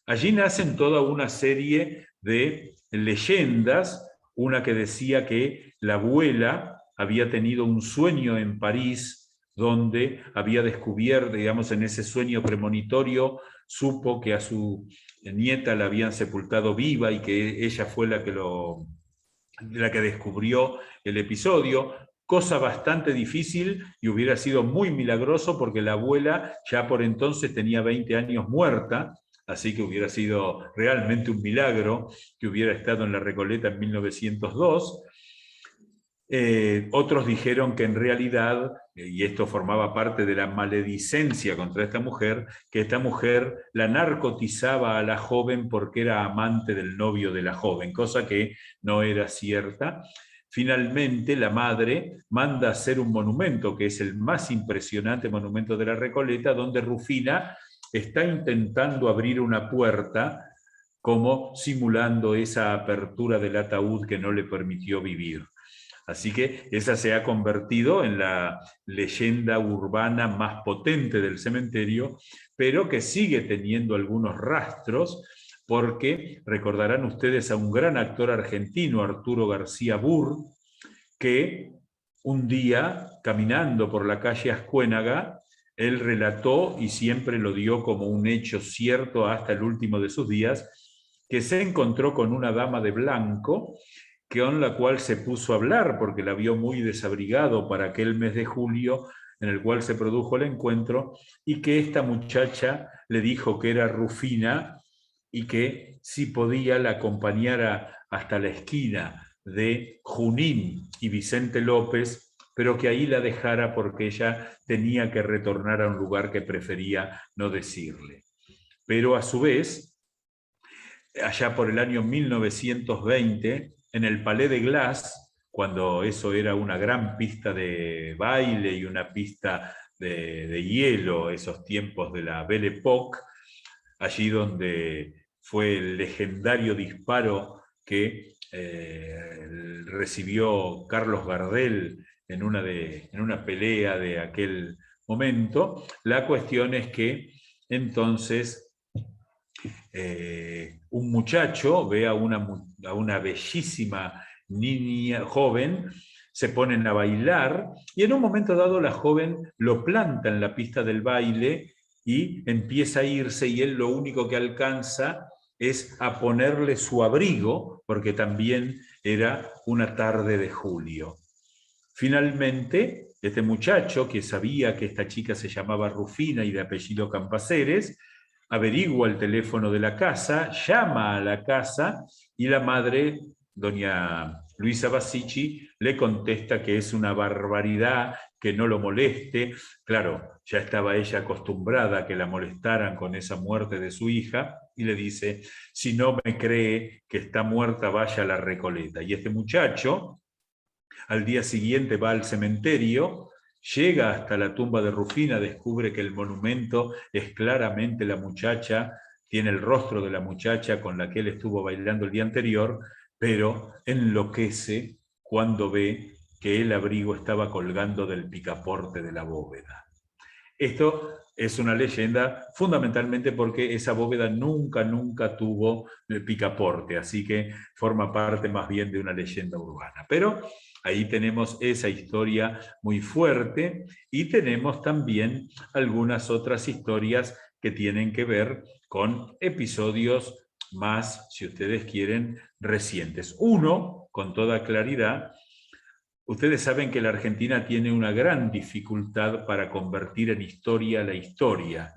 Allí nacen toda una serie de leyendas, una que decía que la abuela había tenido un sueño en París donde había descubierto, digamos, en ese sueño premonitorio, supo que a su nieta la habían sepultado viva y que ella fue la que descubrió el episodio, cosa bastante difícil, y hubiera sido muy milagroso porque la abuela ya por entonces tenía 20 años muerta, así que hubiera sido realmente un milagro que hubiera estado en la Recoleta en 1902. Otros dijeron que en realidad, y esto formaba parte de la maledicencia contra esta mujer, que esta mujer la narcotizaba a la joven porque era amante del novio de la joven, cosa que no era cierta. Finalmente, la madre manda hacer un monumento, que es el más impresionante monumento de la Recoleta, donde Rufina está intentando abrir una puerta, como simulando esa apertura del ataúd que no le permitió vivir. Así que esa se ha convertido en la leyenda urbana más potente del cementerio, pero que sigue teniendo algunos rastros, porque recordarán ustedes a un gran actor argentino, Arturo García Burr, que un día, caminando por la calle Ascuénaga, él relató, y siempre lo dio como un hecho cierto hasta el último de sus días, que se encontró con una dama de blanco, con la cual se puso a hablar, porque la vio muy desabrigado para aquel mes de julio en el cual se produjo el encuentro, y que esta muchacha le dijo que era Rufina, y que si podía la acompañara hasta la esquina de Junín y Vicente López, pero que ahí la dejara porque ella tenía que retornar a un lugar que prefería no decirle. Pero a su vez, allá por el año 1920, en el Palais de Glace, cuando eso era una gran pista de baile y una pista de hielo, esos tiempos de la Belle Époque, allí donde fue el legendario disparo que recibió Carlos Gardel en una pelea de aquel momento. La cuestión es que entonces un muchacho ve a una bellísima niña joven, se ponen a bailar y en un momento dado la joven lo planta en la pista del baile y empieza a irse, y él lo único que alcanza es a ponerle su abrigo, porque también era una tarde de julio. Finalmente, este muchacho, que sabía que esta chica se llamaba Rufina y de apellido Campaceres, averigua el teléfono de la casa, llama a la casa y la madre, doña Luisa Basici, le contesta que es una barbaridad, que no lo moleste. Claro, ya estaba ella acostumbrada a que la molestaran con esa muerte de su hija, y le dice: si no me cree que está muerta, vaya a la Recoleta. Y este muchacho al día siguiente va al cementerio, llega hasta la tumba de Rufina, descubre que el monumento es claramente la muchacha, tiene el rostro de la muchacha con la que él estuvo bailando el día anterior, pero enloquece cuando ve que el abrigo estaba colgando del picaporte de la bóveda. Esto es una leyenda fundamentalmente porque esa bóveda nunca tuvo picaporte, así que forma parte más bien de una leyenda urbana. Pero ahí tenemos esa historia muy fuerte, y tenemos también algunas otras historias que tienen que ver con episodios más, si ustedes quieren, recientes. Uno, con toda claridad, ustedes saben que la Argentina tiene una gran dificultad para convertir en historia la historia,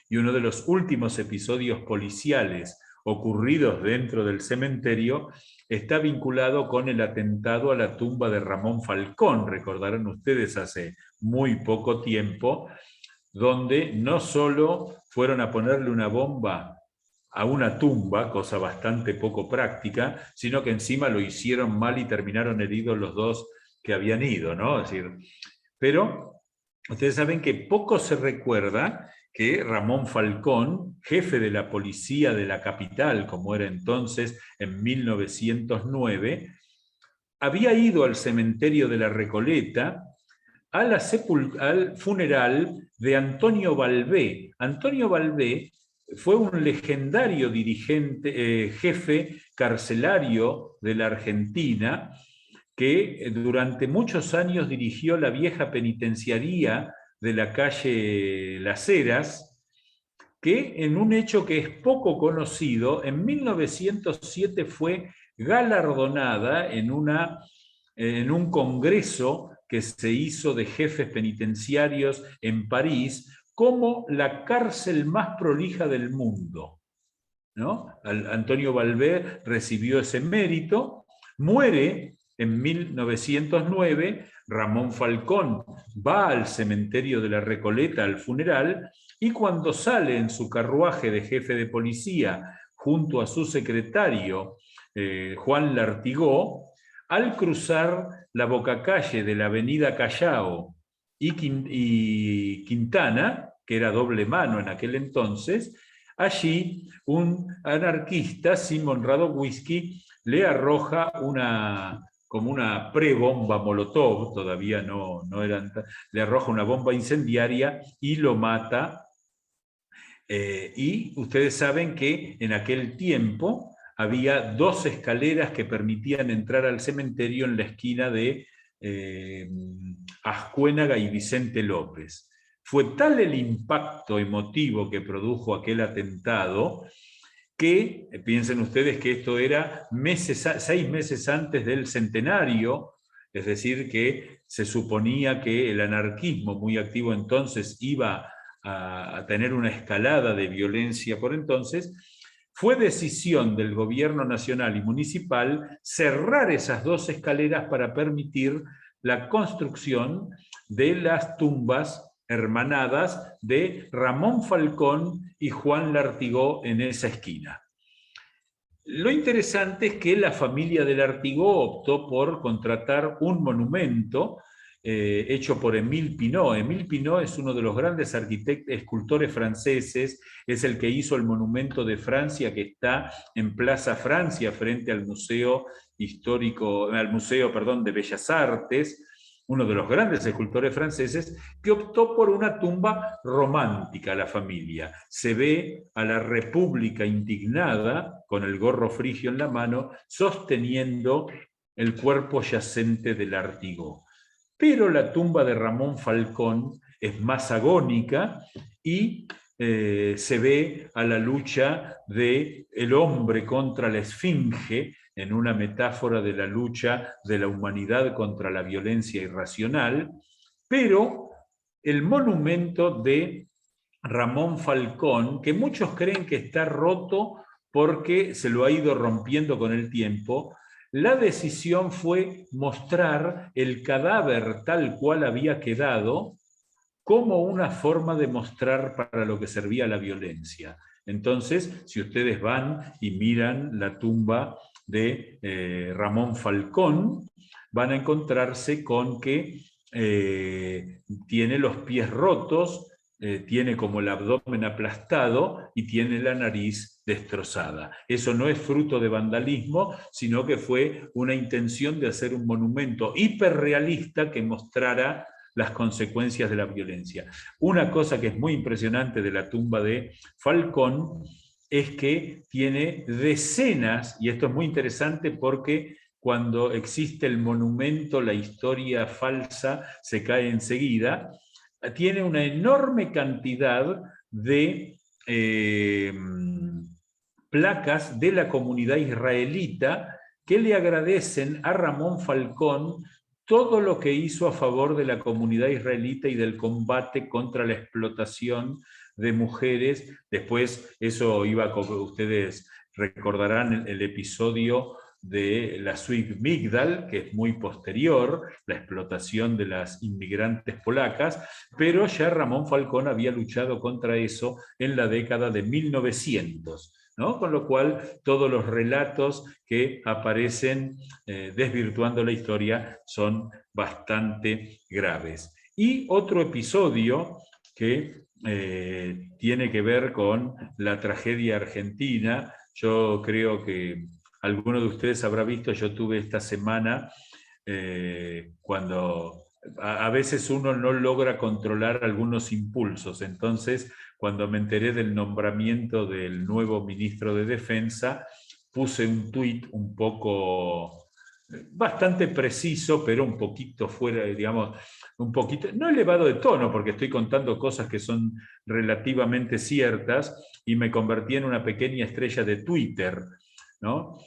y uno de los últimos episodios policiales ocurridos dentro del cementerio está vinculado con el atentado a la tumba de Ramón Falcón, recordarán ustedes, hace muy poco tiempo, donde no solo fueron a ponerle una bomba a una tumba, cosa bastante poco práctica, sino que encima lo hicieron mal y terminaron heridos los dos que habían ido, ¿no? Es decir, pero ustedes saben que poco se recuerda que Ramón Falcón, jefe de la policía de la capital, como era entonces en 1909, había ido al cementerio de la Recoleta al funeral de Antonio Balbé. Antonio Balbé fue un legendario dirigente, jefe carcelario de la Argentina, que durante muchos años dirigió la vieja penitenciaría de la calle Las Heras, que en un hecho que es poco conocido, en 1907 fue galardonada en un congreso que se hizo de jefes penitenciarios en París como la cárcel más prolija del mundo, ¿no? Antonio Balbé recibió ese mérito, muere en 1909, Ramón Falcón va al cementerio de la Recoleta al funeral, y cuando sale en su carruaje de jefe de policía junto a su secretario Juan Lartigó, al cruzar la bocacalle de la avenida Callao y Quintana, que era doble mano en aquel entonces, allí un anarquista, Simón Radowisky, le arroja como una pre-bomba Molotov, todavía no eran, le arroja una bomba incendiaria y lo mata. Y ustedes saben que en aquel tiempo había 2 escaleras que permitían entrar al cementerio en la esquina de Ascuénaga y Vicente López. Fue tal el impacto emotivo que produjo aquel atentado que, piensen ustedes que esto era 6 meses antes del centenario, es decir, que se suponía que el anarquismo, muy activo entonces, iba a tener una escalada de violencia por entonces. Fue decisión del gobierno nacional y municipal cerrar esas 2 escaleras para permitir la construcción de las tumbas hermanadas de Ramón Falcón y Juan Lartigó en esa esquina. Lo interesante es que la familia del Lartigó optó por contratar un monumento hecho por Émile Pinault. Émile Pinault es uno de los grandes escultores franceses, es el que hizo el monumento de Francia que está en Plaza Francia frente al Museo de Bellas Artes, uno de los grandes escultores franceses, que optó por una tumba romántica, la familia. Se ve a la República indignada, con el gorro frigio en la mano, sosteniendo el cuerpo yacente del Lartigó. Pero la tumba de Ramón Falcón es más agónica y se ve a la lucha del hombre contra la esfinge, en una metáfora de la lucha de la humanidad contra la violencia irracional, pero el monumento de Ramón Falcón, que muchos creen que está roto porque se lo ha ido rompiendo con el tiempo, la decisión fue mostrar el cadáver tal cual había quedado como una forma de mostrar para lo que servía la violencia. Entonces, si ustedes van y miran la tumba de Ramón Falcón, van a encontrarse con que tiene los pies rotos, tiene como el abdomen aplastado y tiene la nariz destrozada. Eso no es fruto de vandalismo, sino que fue una intención de hacer un monumento hiperrealista que mostrara las consecuencias de la violencia. Una cosa que es muy impresionante de la tumba de Falcón es que tiene decenas, y esto es muy interesante porque cuando existe el monumento, la historia falsa se cae enseguida, tiene una enorme cantidad de placas de la comunidad israelita que le agradecen a Ramón Falcón todo lo que hizo a favor de la comunidad israelita y del combate contra la explotación de mujeres. Después, eso iba, como ustedes recordarán, el episodio de la Suite Migdal, que es muy posterior, la explotación de las inmigrantes polacas, pero ya Ramón Falcón había luchado contra eso en la década de 1900. ¿No? Con lo cual, todos los relatos que aparecen desvirtuando la historia son bastante graves. Y otro episodio que tiene que ver con la tragedia argentina, yo creo que alguno de ustedes habrá visto, yo tuve esta semana cuando a veces uno no logra controlar algunos impulsos, entonces cuando me enteré del nombramiento del nuevo ministro de Defensa, puse un tuit un poco, bastante preciso, pero un poquito fuera, digamos, un poquito, no elevado de tono, porque estoy contando cosas que son relativamente ciertas, y me convertí en una pequeña estrella de Twitter, ¿no?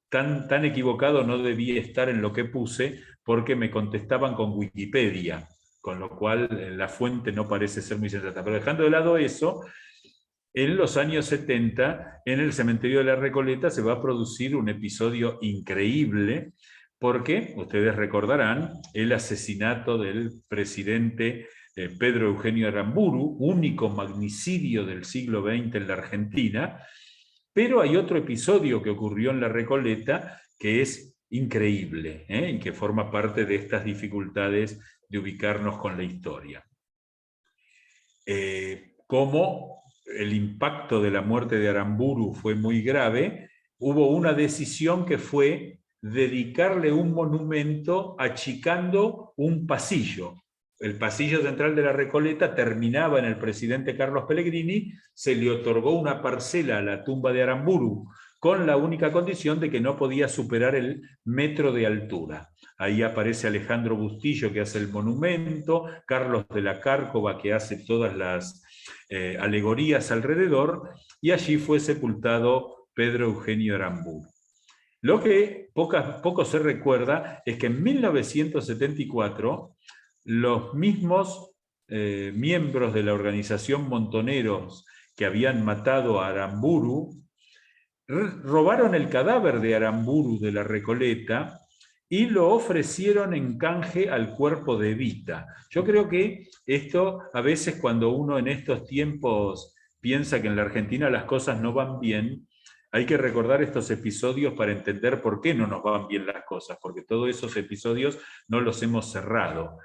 Tan equivocado no debía estar en lo que puse, porque me contestaban con Wikipedia, con lo cual la fuente no parece ser muy sensata. Pero dejando de lado eso, en los años 70, en el cementerio de la Recoleta se va a producir un episodio increíble, porque, ustedes recordarán, el asesinato del presidente Pedro Eugenio Aramburu, único magnicidio del siglo XX en la Argentina, pero hay otro episodio que ocurrió en la Recoleta que es increíble, y que forma parte de estas dificultades de ubicarnos con la historia. Como el impacto de la muerte de Aramburu fue muy grave, hubo una decisión que fue dedicarle un monumento achicando un pasillo. El pasillo central de la Recoleta terminaba en el presidente Carlos Pellegrini, se le otorgó una parcela a la tumba de Aramburu, con la única condición de que no podía superar el metro de altura. Ahí aparece Alejandro Bustillo, que hace el monumento, Carlos de la Cárcova, que hace todas las alegorías alrededor, y allí fue sepultado Pedro Eugenio Aramburu. Lo que poco se recuerda es que en 1974 los mismos miembros de la organización Montoneros que habían matado a Aramburu robaron el cadáver de Aramburu de la Recoleta y lo ofrecieron en canje al cuerpo de Evita. Yo creo que esto, a veces cuando uno en estos tiempos piensa que en la Argentina las cosas no van bien, hay que recordar estos episodios para entender por qué no nos van bien las cosas, porque todos esos episodios no los hemos cerrado.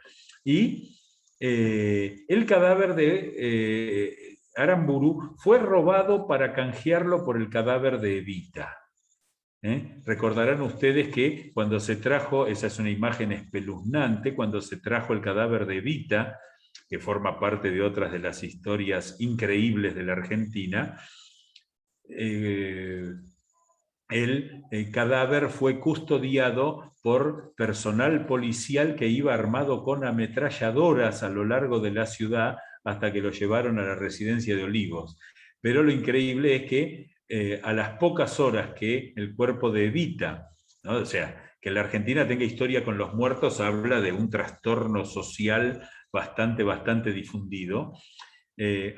Y el cadáver de Aramburu fue robado para canjearlo por el cadáver de Evita. Recordarán ustedes que cuando se trajo, esa es una imagen espeluznante, cuando se trajo el cadáver de Evita, que forma parte de otras de las historias increíbles de la Argentina, el cadáver fue custodiado por personal policial que iba armado con ametralladoras a lo largo de la ciudad hasta que lo llevaron a la residencia de Olivos. Pero lo increíble es que a las pocas horas que el cuerpo de Evita, ¿no? O sea, que la Argentina tenga historia con los muertos habla de un trastorno social bastante difundido.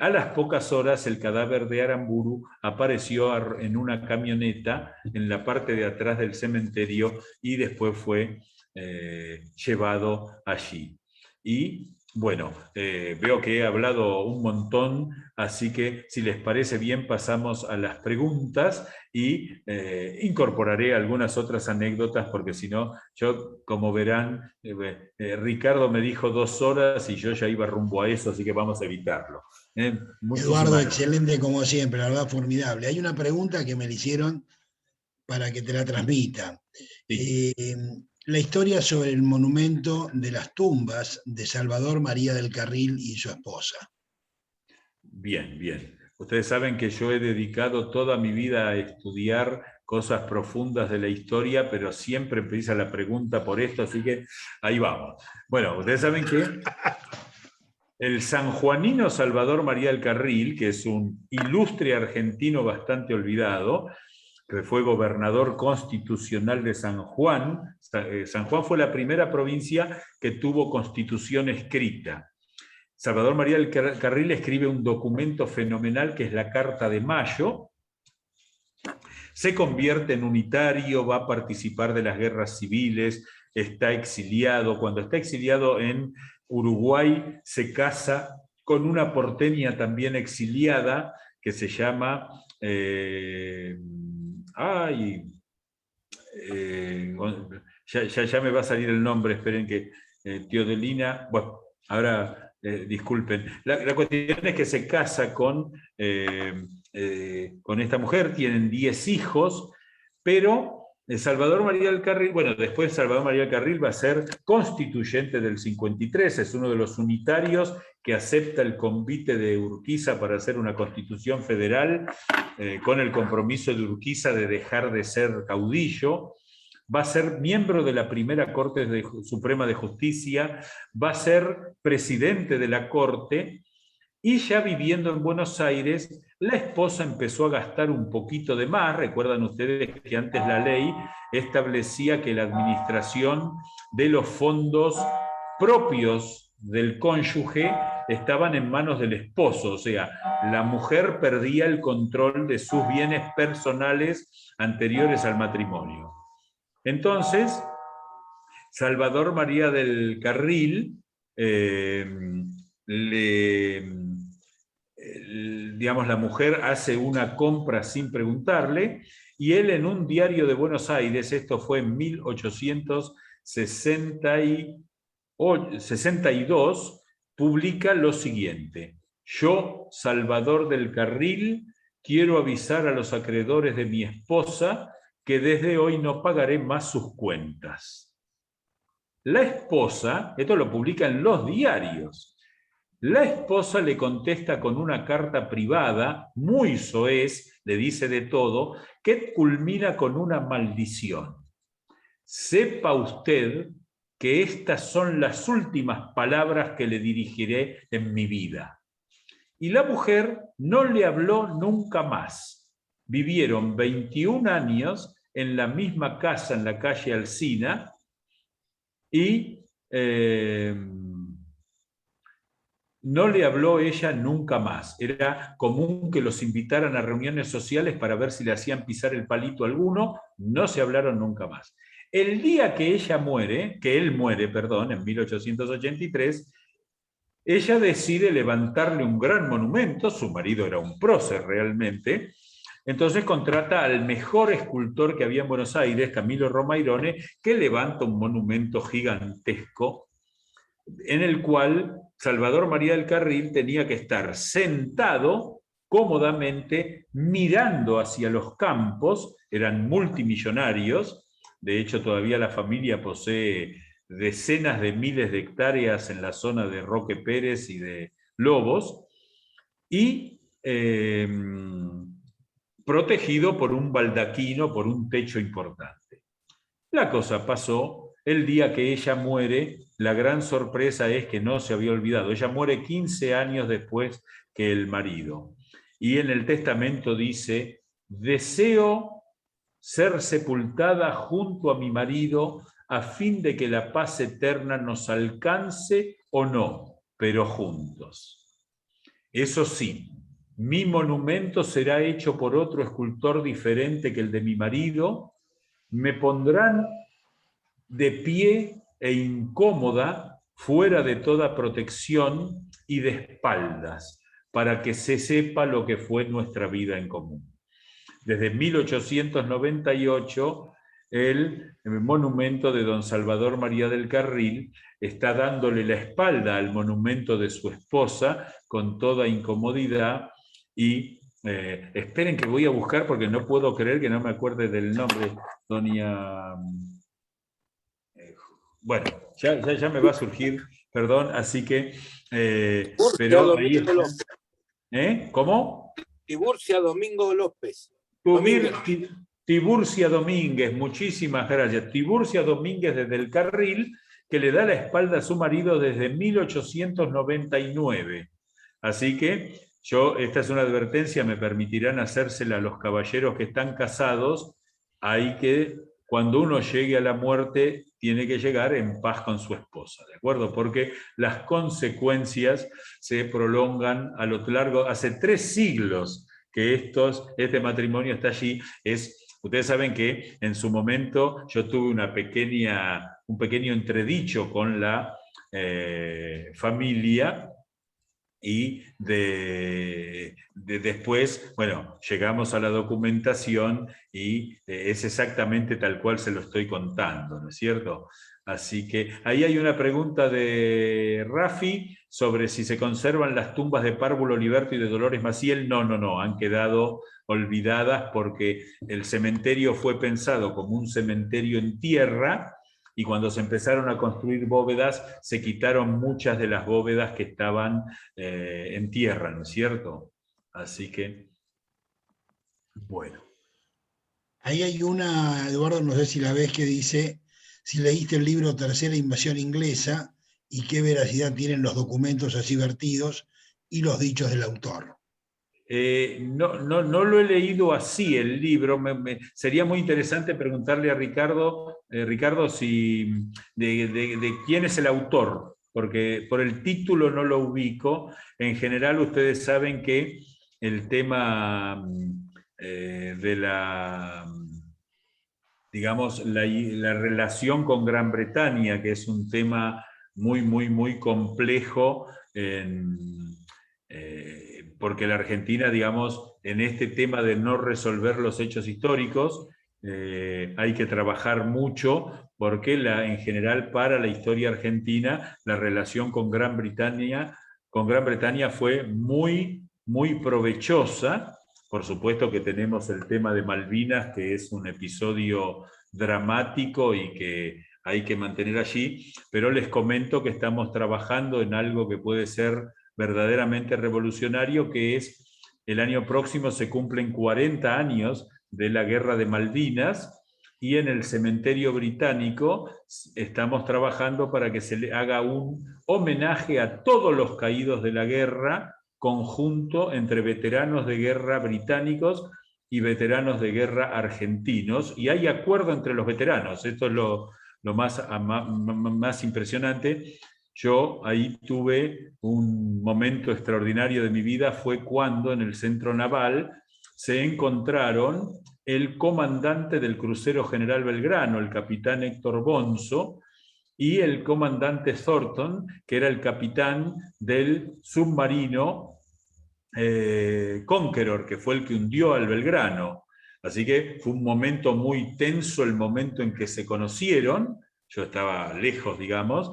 A las pocas horas el cadáver de Aramburu apareció en una camioneta en la parte de atrás del cementerio y después fue llevado allí. Y bueno, veo que he hablado un montón, así que si les parece bien pasamos a las preguntas y incorporaré algunas otras anécdotas porque si no, yo como verán, Ricardo me dijo 2 horas y yo ya iba rumbo a eso, así que vamos a evitarlo. Eduardo, excelente como siempre, la verdad formidable. Hay una pregunta que me le hicieron para que te la transmita. Sí. La historia sobre el monumento de las tumbas de Salvador María del Carril y su esposa. Bien, bien. Ustedes saben que yo he dedicado toda mi vida a estudiar cosas profundas de la historia, pero siempre empieza la pregunta por esto, así que ahí vamos. Bueno, ustedes saben que el sanjuanino Salvador María del Carril, que es un ilustre argentino bastante olvidado, que fue gobernador constitucional de San Juan. San Juan fue la primera provincia que tuvo constitución escrita. Salvador María del Carril escribe un documento fenomenal que es la Carta de Mayo. Se convierte en unitario, va a participar de las guerras civiles, está exiliado. Cuando está exiliado en Uruguay, se casa con una porteña también exiliada que se llama... ya me va a salir el nombre, esperen que Teodelina, bueno, ahora disculpen. La cuestión es que se casa con esta mujer, tienen 10 hijos, pero Salvador María del Carril, bueno, después Salvador María del Carril va a ser constituyente del 53, es uno de los unitarios que acepta el convite de Urquiza para hacer una constitución federal, con el compromiso de Urquiza de dejar de ser caudillo. Va a ser miembro de la primera Corte Suprema de Justicia, va a ser presidente de la Corte, y ya viviendo en Buenos Aires, la esposa empezó a gastar un poquito de más. Recuerdan ustedes que antes la ley establecía que la administración de los fondos propios del cónyuge estaban en manos del esposo, o sea, la mujer perdía el control de sus bienes personales anteriores al matrimonio. Entonces, Salvador María del Carril digamos, la mujer hace una compra sin preguntarle, y él en un diario de Buenos Aires, esto fue en 1862, publica lo siguiente: yo, Salvador del Carril, quiero avisar a los acreedores de mi esposa que desde hoy no pagaré más sus cuentas. La esposa, esto lo publica en los diarios, la esposa le contesta con una carta privada, muy soez, le dice de todo, que culmina con una maldición. Sepa usted que estas son las últimas palabras que le dirigiré en mi vida. Y la mujer no le habló nunca más. Vivieron 21 años en la misma casa en la calle Alsina y no le habló ella nunca más. Era común que los invitaran a reuniones sociales para ver si le hacían pisar el palito a alguno. No se hablaron nunca más. El día que él muere, en 1883, ella decide levantarle un gran monumento. Su marido era un prócer realmente. Entonces contrata al mejor escultor que había en Buenos Aires, Camilo Romairone, que levanta un monumento gigantesco en el cual Salvador María del Carril tenía que estar sentado cómodamente mirando hacia los campos. Eran multimillonarios, de hecho todavía la familia posee decenas de miles de hectáreas en la zona de Roque Pérez y de Lobos, y protegido por un baldaquino, por un techo importante. La cosa pasó, el día que ella muere, la gran sorpresa es que no se había olvidado. Ella muere 15 años después que el marido. Y en el testamento dice: deseo ser sepultada junto a mi marido a fin de que la paz eterna nos alcance o no, pero juntos. Eso sí, mi monumento será hecho por otro escultor diferente que el de mi marido. Me pondrán de pie e incómoda, fuera de toda protección y de espaldas, para que se sepa lo que fue nuestra vida en común. Desde 1898, el monumento de don Salvador María del Carril está dándole la espalda al monumento de su esposa con toda incomodidad. Y esperen que voy a buscar, porque no puedo creer que no me acuerde del nombre. Doña... bueno, ya me va a surgir, perdón, así que... pero ahí está. ¿Cómo? Tiburcia Domingo López. Tiburcia Domínguez, muchísimas gracias. Tiburcia Domínguez desde el Carril, que le da la espalda a su marido desde 1899. Así que esta es una advertencia, me permitirán hacérsela a los caballeros que están casados. Hay que, cuando uno llegue a la muerte, tiene que llegar en paz con su esposa, ¿de acuerdo? Porque las consecuencias se prolongan a lo largo, hace 3 siglos que este matrimonio está allí. Ustedes saben que en su momento yo tuve un pequeño entredicho con la familia, y después, bueno, llegamos a la documentación y es exactamente tal cual se lo estoy contando, ¿no es cierto? Así que ahí hay una pregunta de Rafi sobre si se conservan las tumbas de Párvulo Liberto y de Dolores Maciel. No, han quedado olvidadas porque el cementerio fue pensado como un cementerio en tierra, y cuando se empezaron a construir bóvedas, se quitaron muchas de las bóvedas que estaban en tierra, ¿no es cierto? Así que, bueno. Ahí hay una, Eduardo, no sé si la ves, que dice: si leíste el libro Tercera Invasión Inglesa y qué veracidad tienen los documentos así vertidos y los dichos del autor. No lo he leído así el libro. Sería muy interesante preguntarle a Ricardo, si de quién es el autor, porque por el título no lo ubico. En general, ustedes saben que el tema de la relación con Gran Bretaña, que es un tema muy, muy, muy complejo, porque la Argentina, en este tema de no resolver los hechos históricos, hay que trabajar mucho, porque en general para la historia argentina la relación con Gran Bretaña fue muy, muy provechosa, por supuesto que tenemos el tema de Malvinas, que es un episodio dramático y que hay que mantener allí, pero les comento que estamos trabajando en algo que puede ser verdaderamente revolucionario, que es el año próximo se cumplen 40 años de la Guerra de Malvinas, y en el cementerio británico estamos trabajando para que se le haga un homenaje a todos los caídos de la guerra, conjunto entre veteranos de guerra británicos y veteranos de guerra argentinos, y hay acuerdo entre los veteranos. Esto es lo más impresionante. Yo ahí tuve un momento extraordinario de mi vida, fue cuando en el centro naval se encontraron el comandante del crucero General Belgrano, el capitán Héctor Bonzo, y el comandante Thornton, que era el capitán del submarino Conqueror, que fue el que hundió al Belgrano. Así que fue un momento muy tenso, el momento en que se conocieron. Yo estaba lejos, digamos.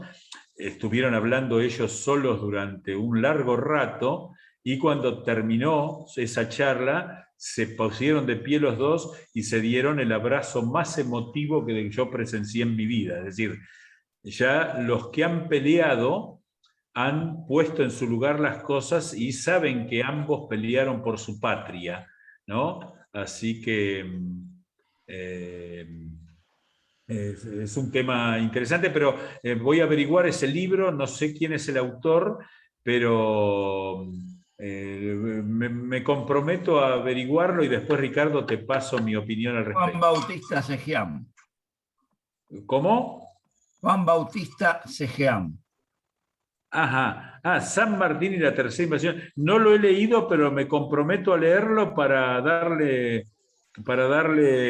Estuvieron hablando ellos solos durante un largo rato, y cuando terminó esa charla se pusieron de pie los dos y se dieron el abrazo más emotivo que yo presencié en mi vida. Es decir, ya los que han peleado han puesto en su lugar las cosas y saben que ambos pelearon por su patria, ¿no? Así que es un tema interesante, pero voy a averiguar ese libro, no sé quién es el autor, pero me comprometo a averiguarlo y después, Ricardo, te paso mi opinión al respecto. Juan Bautista Cegeam. ¿Cómo? Juan Bautista Cegeam. Ajá. San Martín y la tercera invasión. No lo he leído, pero me comprometo a leerlo para darle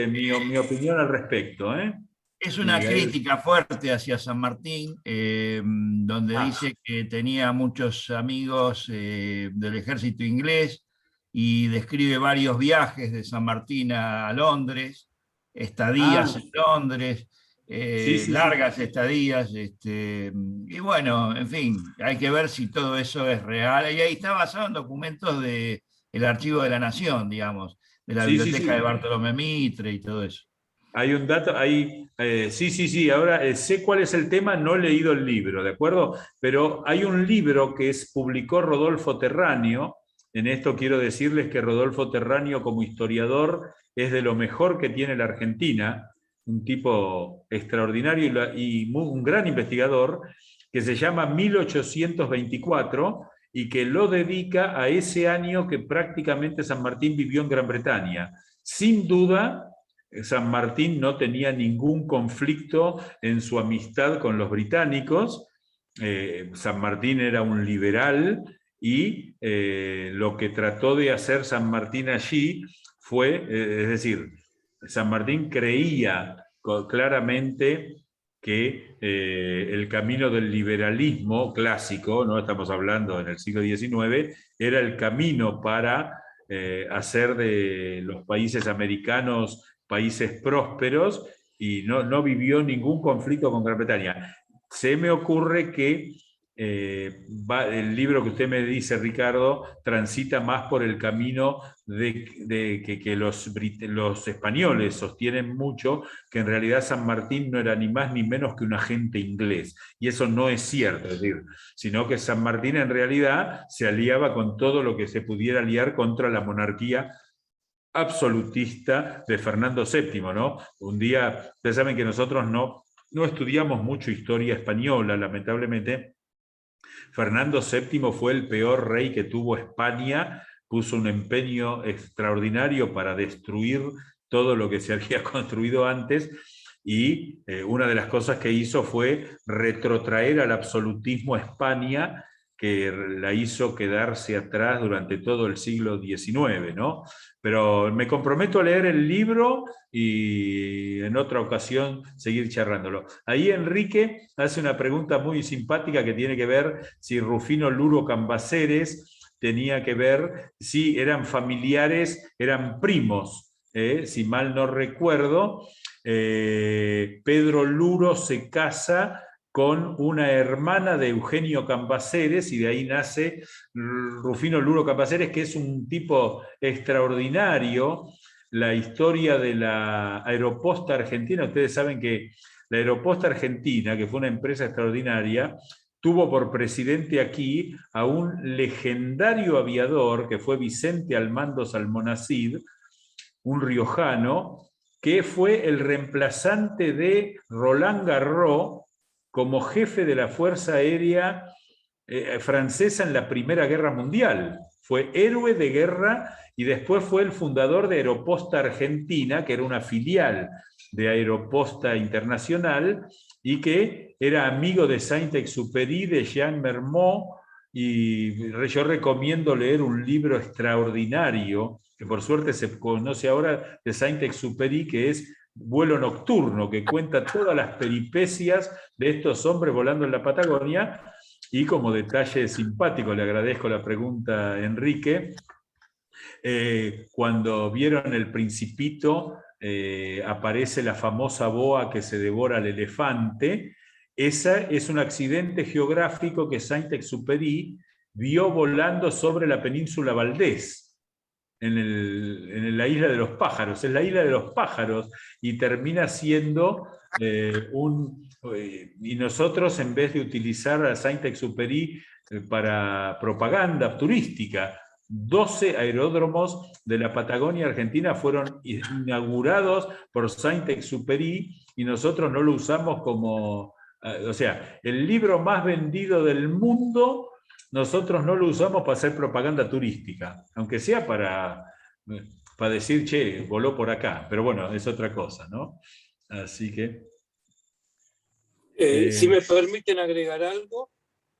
mi opinión al respecto, ¿eh? Es una crítica fuerte hacia San Martín, donde dice que tenía muchos amigos del ejército inglés, y describe varios viajes de San Martín a Londres, estadías en Londres, largas estadías, y bueno, en fin, hay que ver si todo eso es real, y ahí está basado en documentos del Archivo de la Nación, digamos, de la biblioteca de Bartolomé Mitre y todo eso. Hay un dato, sí, ahora sé cuál es el tema, no he leído el libro, ¿de acuerdo? Pero hay un libro que publicó Rodolfo Terráneo. En esto quiero decirles que Rodolfo Terráneo, como historiador, es de lo mejor que tiene la Argentina, un tipo extraordinario y un gran investigador, que se llama 1824, y que lo dedica a ese año que prácticamente San Martín vivió en Gran Bretaña. Sin duda, San Martín no tenía ningún conflicto en su amistad con los británicos. San Martín era un liberal, y lo que trató de hacer San Martín allí fue, es decir, San Martín creía claramente que el camino del liberalismo clásico, no estamos hablando en el siglo XIX, era el camino para hacer de los países americanos países prósperos, y no vivió ningún conflicto con Gran Bretaña. Se me ocurre que el libro que usted me dice, Ricardo, transita más por el camino que los españoles sostienen mucho, que en realidad San Martín no era ni más ni menos que un agente inglés, y eso no es cierto, es decir, sino que San Martín en realidad se aliaba con todo lo que se pudiera aliar contra la monarquía absolutista de Fernando VII, ¿no? Un día, ustedes saben que nosotros no estudiamos mucho historia española, lamentablemente. Fernando VII fue el peor rey que tuvo España, puso un empeño extraordinario para destruir todo lo que se había construido antes, y una de las cosas que hizo fue retrotraer al absolutismo a España, que la hizo quedarse atrás durante todo el siglo XIX, ¿no? Pero me comprometo a leer el libro y en otra ocasión seguir charlándolo. Ahí Enrique hace una pregunta muy simpática que tiene que ver si Rufino Luro Cambaceres tenía que ver si eran familiares, eran primos, si mal no recuerdo. Pedro Luro se casa con una hermana de Eugenio Cambaceres, y de ahí nace Rufino Luro Cambaceres, que es un tipo extraordinario. La historia de la Aeroposta Argentina, ustedes saben que la Aeroposta Argentina, que fue una empresa extraordinaria, tuvo por presidente aquí a un legendario aviador que fue Vicente Almandos Almonacid, un riojano, que fue el reemplazante de Roland Garros como jefe de la Fuerza Aérea francesa en la Primera Guerra Mundial. Fue héroe de guerra y después fue el fundador de Aeroposta Argentina, que era una filial de Aeroposta Internacional y que era amigo de Saint-Exupéry, de Jean Mermoz, y yo recomiendo leer un libro extraordinario, que por suerte se conoce ahora, de Saint-Exupéry, que es Vuelo Nocturno, que cuenta todas las peripecias de estos hombres volando en la Patagonia. Y como detalle simpático, le agradezco la pregunta a Enrique, cuando vieron El Principito, aparece la famosa boa que se devora al elefante. Ese es un accidente geográfico que Saint-Exupéry vio volando sobre la península Valdés, en la isla de los pájaros. Es la isla de los pájaros y termina siendo y nosotros, en vez de utilizar a Saint-Exupéry para propaganda turística, 12 aeródromos de la Patagonia Argentina fueron inaugurados por Saint-Exupéry y nosotros no lo usamos como... O sea, el libro más vendido del mundo, nosotros no lo usamos para hacer propaganda turística, aunque sea para decir, che, voló por acá, pero bueno, es otra cosa, ¿no? Así que... si me permiten agregar algo.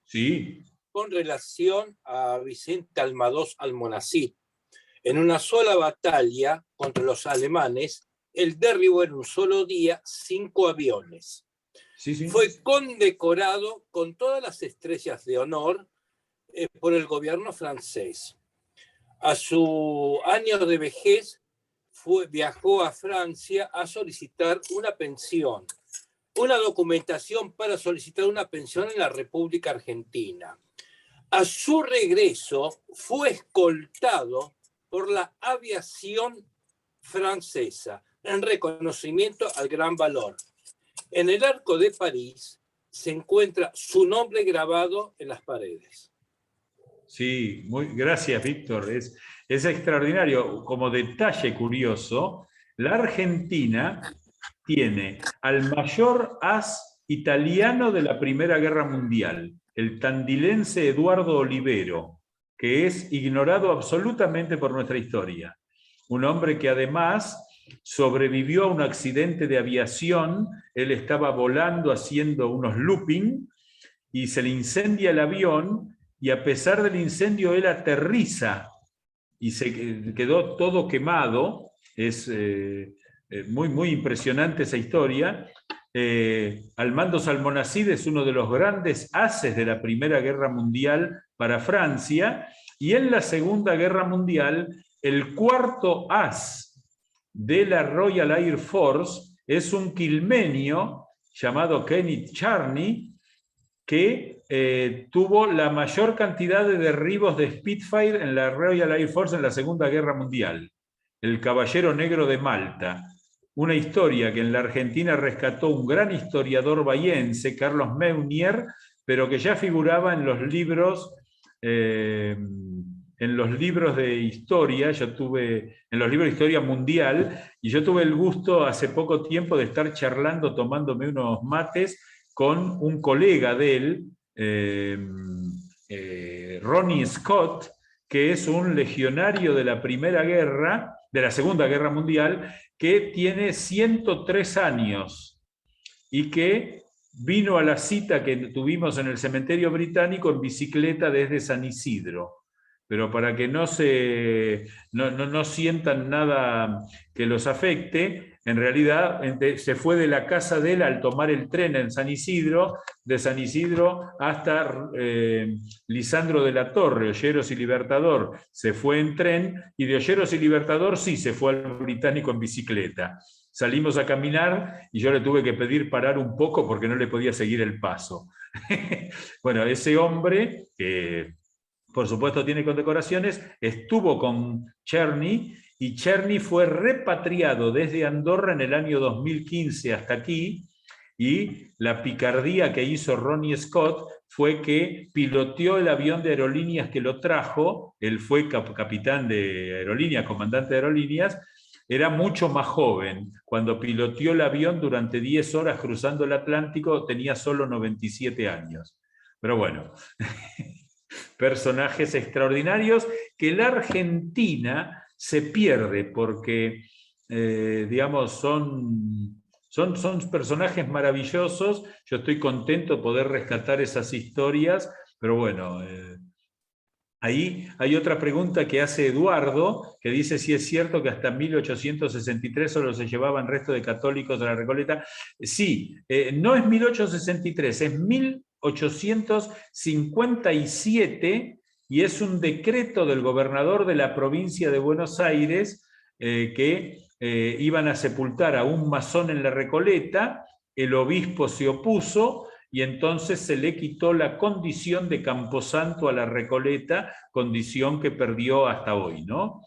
Sí. Con relación a Vicente Almandos Almonacid. En una sola batalla contra los alemanes, él derribó en un solo día 5 aviones. Sí, sí. Fue condecorado con todas las estrellas de honor por el gobierno francés. A su año de vejez viajó a Francia a solicitar una pensión, una documentación para solicitar una pensión en la República Argentina. A su regreso fue escoltado por la aviación francesa en reconocimiento al gran valor. En el Arco de París se encuentra su nombre grabado en las paredes. Sí, gracias, Víctor. Es extraordinario. Como detalle curioso, la Argentina tiene al mayor as italiano de la Primera Guerra Mundial, el tandilense Eduardo Olivero, que es ignorado absolutamente por nuestra historia. Un hombre que además sobrevivió a un accidente de aviación. Él estaba volando haciendo unos looping y se le incendia el avión, y a pesar del incendio él aterriza y se quedó todo quemado. Es muy, muy impresionante esa historia. Almandos Almonacid es uno de los grandes ases de la Primera Guerra Mundial para Francia, y en la Segunda Guerra Mundial el cuarto as de la Royal Air Force es un quilmenio llamado Kenneth Charney, que tuvo la mayor cantidad de derribos de Spitfire en la Royal Air Force en la Segunda Guerra Mundial, el Caballero Negro de Malta. Una historia que en la Argentina rescató un gran historiador bahiense, Carlos Meunier, pero que ya figuraba en los libros de historia. En los libros de historia mundial, y yo tuve el gusto hace poco tiempo de estar charlando, tomándome unos mates con un colega de él, Ronnie Scott, que es un legionario de la Segunda Guerra Mundial, que tiene 103 años y que vino a la cita que tuvimos en el cementerio británico en bicicleta desde San Isidro. Pero para que no sientan nada que los afecte, en realidad se fue de la casa de él al tomar el tren en San Isidro, de San Isidro hasta Lisandro de la Torre, Olleros y Libertador, se fue en tren, y de Olleros y Libertador sí se fue al británico en bicicleta. salimos a caminar y yo le tuve que pedir parar un poco porque no le podía seguir el paso. Bueno, ese hombre, que por supuesto tiene condecoraciones, estuvo con Czerny, y Czerny fue repatriado desde Andorra en el año 2015 hasta aquí, y la picardía que hizo Ronnie Scott fue que piloteó el avión de aerolíneas que lo trajo. Él fue capitán de aerolíneas, comandante de aerolíneas, era mucho más joven. Cuando piloteó el avión durante 10 horas cruzando el Atlántico, tenía solo 97 años. Pero bueno, personajes extraordinarios que la Argentina se pierde porque, digamos, son personajes maravillosos. Yo estoy contento de poder rescatar esas historias, pero bueno, ahí hay otra pregunta que hace Eduardo, que dice si es cierto que hasta 1863 solo se llevaban restos de católicos a la Recoleta. Sí, no es 1863, es 1857, y es un decreto del gobernador de la provincia de Buenos Aires que iban a sepultar a un masón en la Recoleta. El obispo se opuso y entonces se le quitó la condición de camposanto a la Recoleta, condición que perdió hasta hoy, ¿no?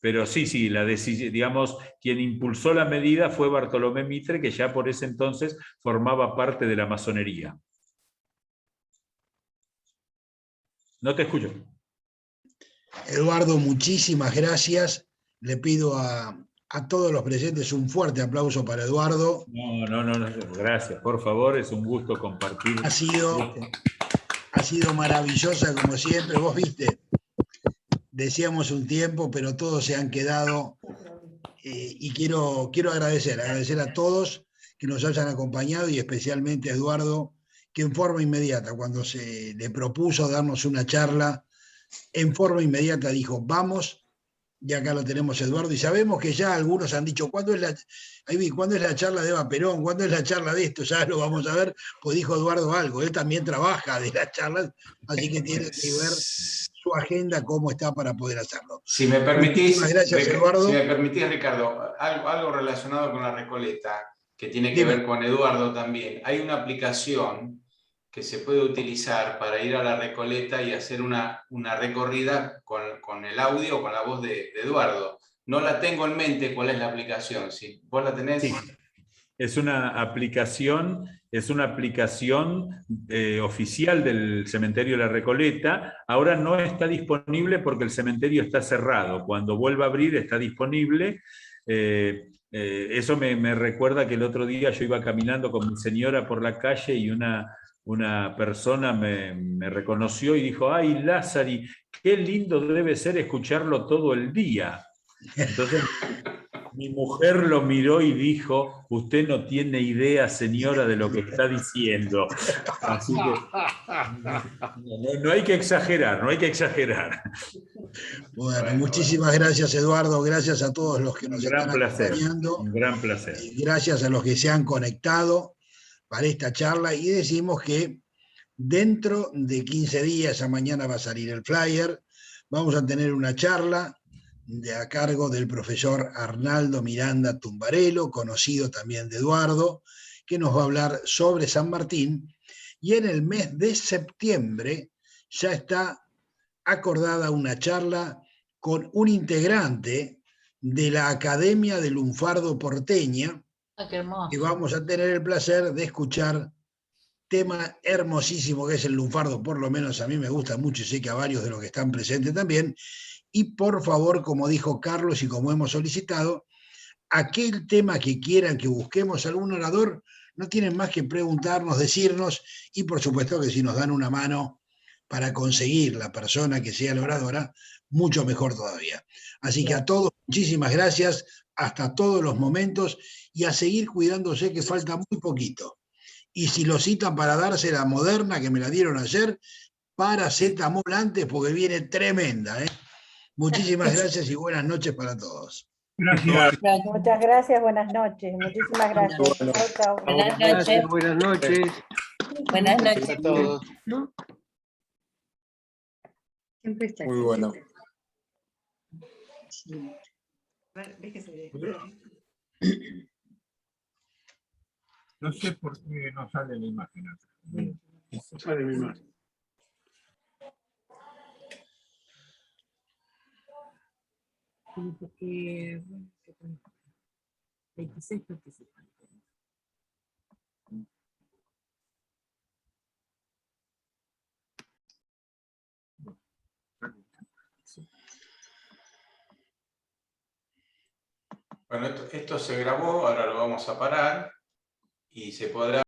Pero sí, digamos, quien impulsó la medida fue Bartolomé Mitre, que ya por ese entonces formaba parte de la masonería. No te escucho. Eduardo, muchísimas gracias. Le pido a todos los presentes un fuerte aplauso para Eduardo. No, gracias, por favor, es un gusto compartir. Ha sido maravillosa como siempre. Vos viste, decíamos un tiempo, pero todos se han quedado, y quiero agradecer a todos que nos hayan acompañado, y especialmente a Eduardo, que en forma inmediata, cuando se le propuso darnos una charla, en forma inmediata dijo, vamos. Y acá lo tenemos, Eduardo, y sabemos que ya algunos han dicho, ¿cuándo es la charla de Eva Perón? ¿Cuándo es la charla de esto? Ya lo vamos a ver, pues dijo Eduardo algo, él también trabaja de las charlas, así que tiene que ver su agenda, cómo está para poder hacerlo. Si me permitís, gracias, Eduardo. Si me permitís, Ricardo, algo relacionado con la Recoleta, que tiene que ver con Eduardo también. Hay una aplicación que se puede utilizar para ir a la Recoleta y hacer una recorrida con el audio o con la voz de Eduardo. No la tengo en mente cuál es la aplicación. ¿Sí? ¿Vos la tenés? Sí. Es una aplicación oficial del cementerio de la Recoleta. Ahora no está disponible porque el cementerio está cerrado. Cuando vuelva a abrir está disponible. Eso me recuerda que el otro día yo iba caminando con mi señora por la calle y una persona me reconoció y dijo, ¡ay, Lázari, qué lindo debe ser escucharlo todo el día! Entonces mi mujer lo miró y dijo, usted no tiene idea, señora, de lo que está diciendo. Así que no hay que exagerar, no hay que exagerar. Bueno, muchísimas gracias, Eduardo. Gracias a todos los que nos están acompañando. Un gran placer. Gracias a los que se han conectado para esta charla, y decimos que dentro de 15 días, mañana va a salir el flyer, vamos a tener una charla a cargo del profesor Arnaldo Miranda Tumbarello, conocido también de Eduardo, que nos va a hablar sobre San Martín, y en el mes de septiembre ya está acordada una charla con un integrante de la Academia del Lunfardo Porteña, y vamos a tener el placer de escuchar tema hermosísimo que es el lunfardo. Por lo menos a mí me gusta mucho y sé que a varios de los que están presentes también. Y por favor, como dijo Carlos y como hemos solicitado, aquel tema que quieran que busquemos algún orador, no tienen más que preguntarnos, decirnos, y por supuesto que si nos dan una mano para conseguir la persona que sea la oradora, mucho mejor todavía. Así que a todos, muchísimas gracias, hasta todos los momentos, y a seguir cuidándose, que falta muy poquito. Y si lo citan para darse la Moderna, que me la dieron ayer, paracetamol antes, porque viene tremenda, ¿eh? Muchísimas gracias y buenas noches para todos. Gracias. Muchas gracias, buenas noches. Muchísimas gracias. Bueno. Chao, chao. Buenas noches. Buenas noches. Buenas noches a todos. Siempre está Muy bueno. Sí. No sé por qué no sale la imagen acá. No sale mi imagen. Porque 26 participantes. Bueno, esto se grabó, ahora lo vamos a parar y se podrá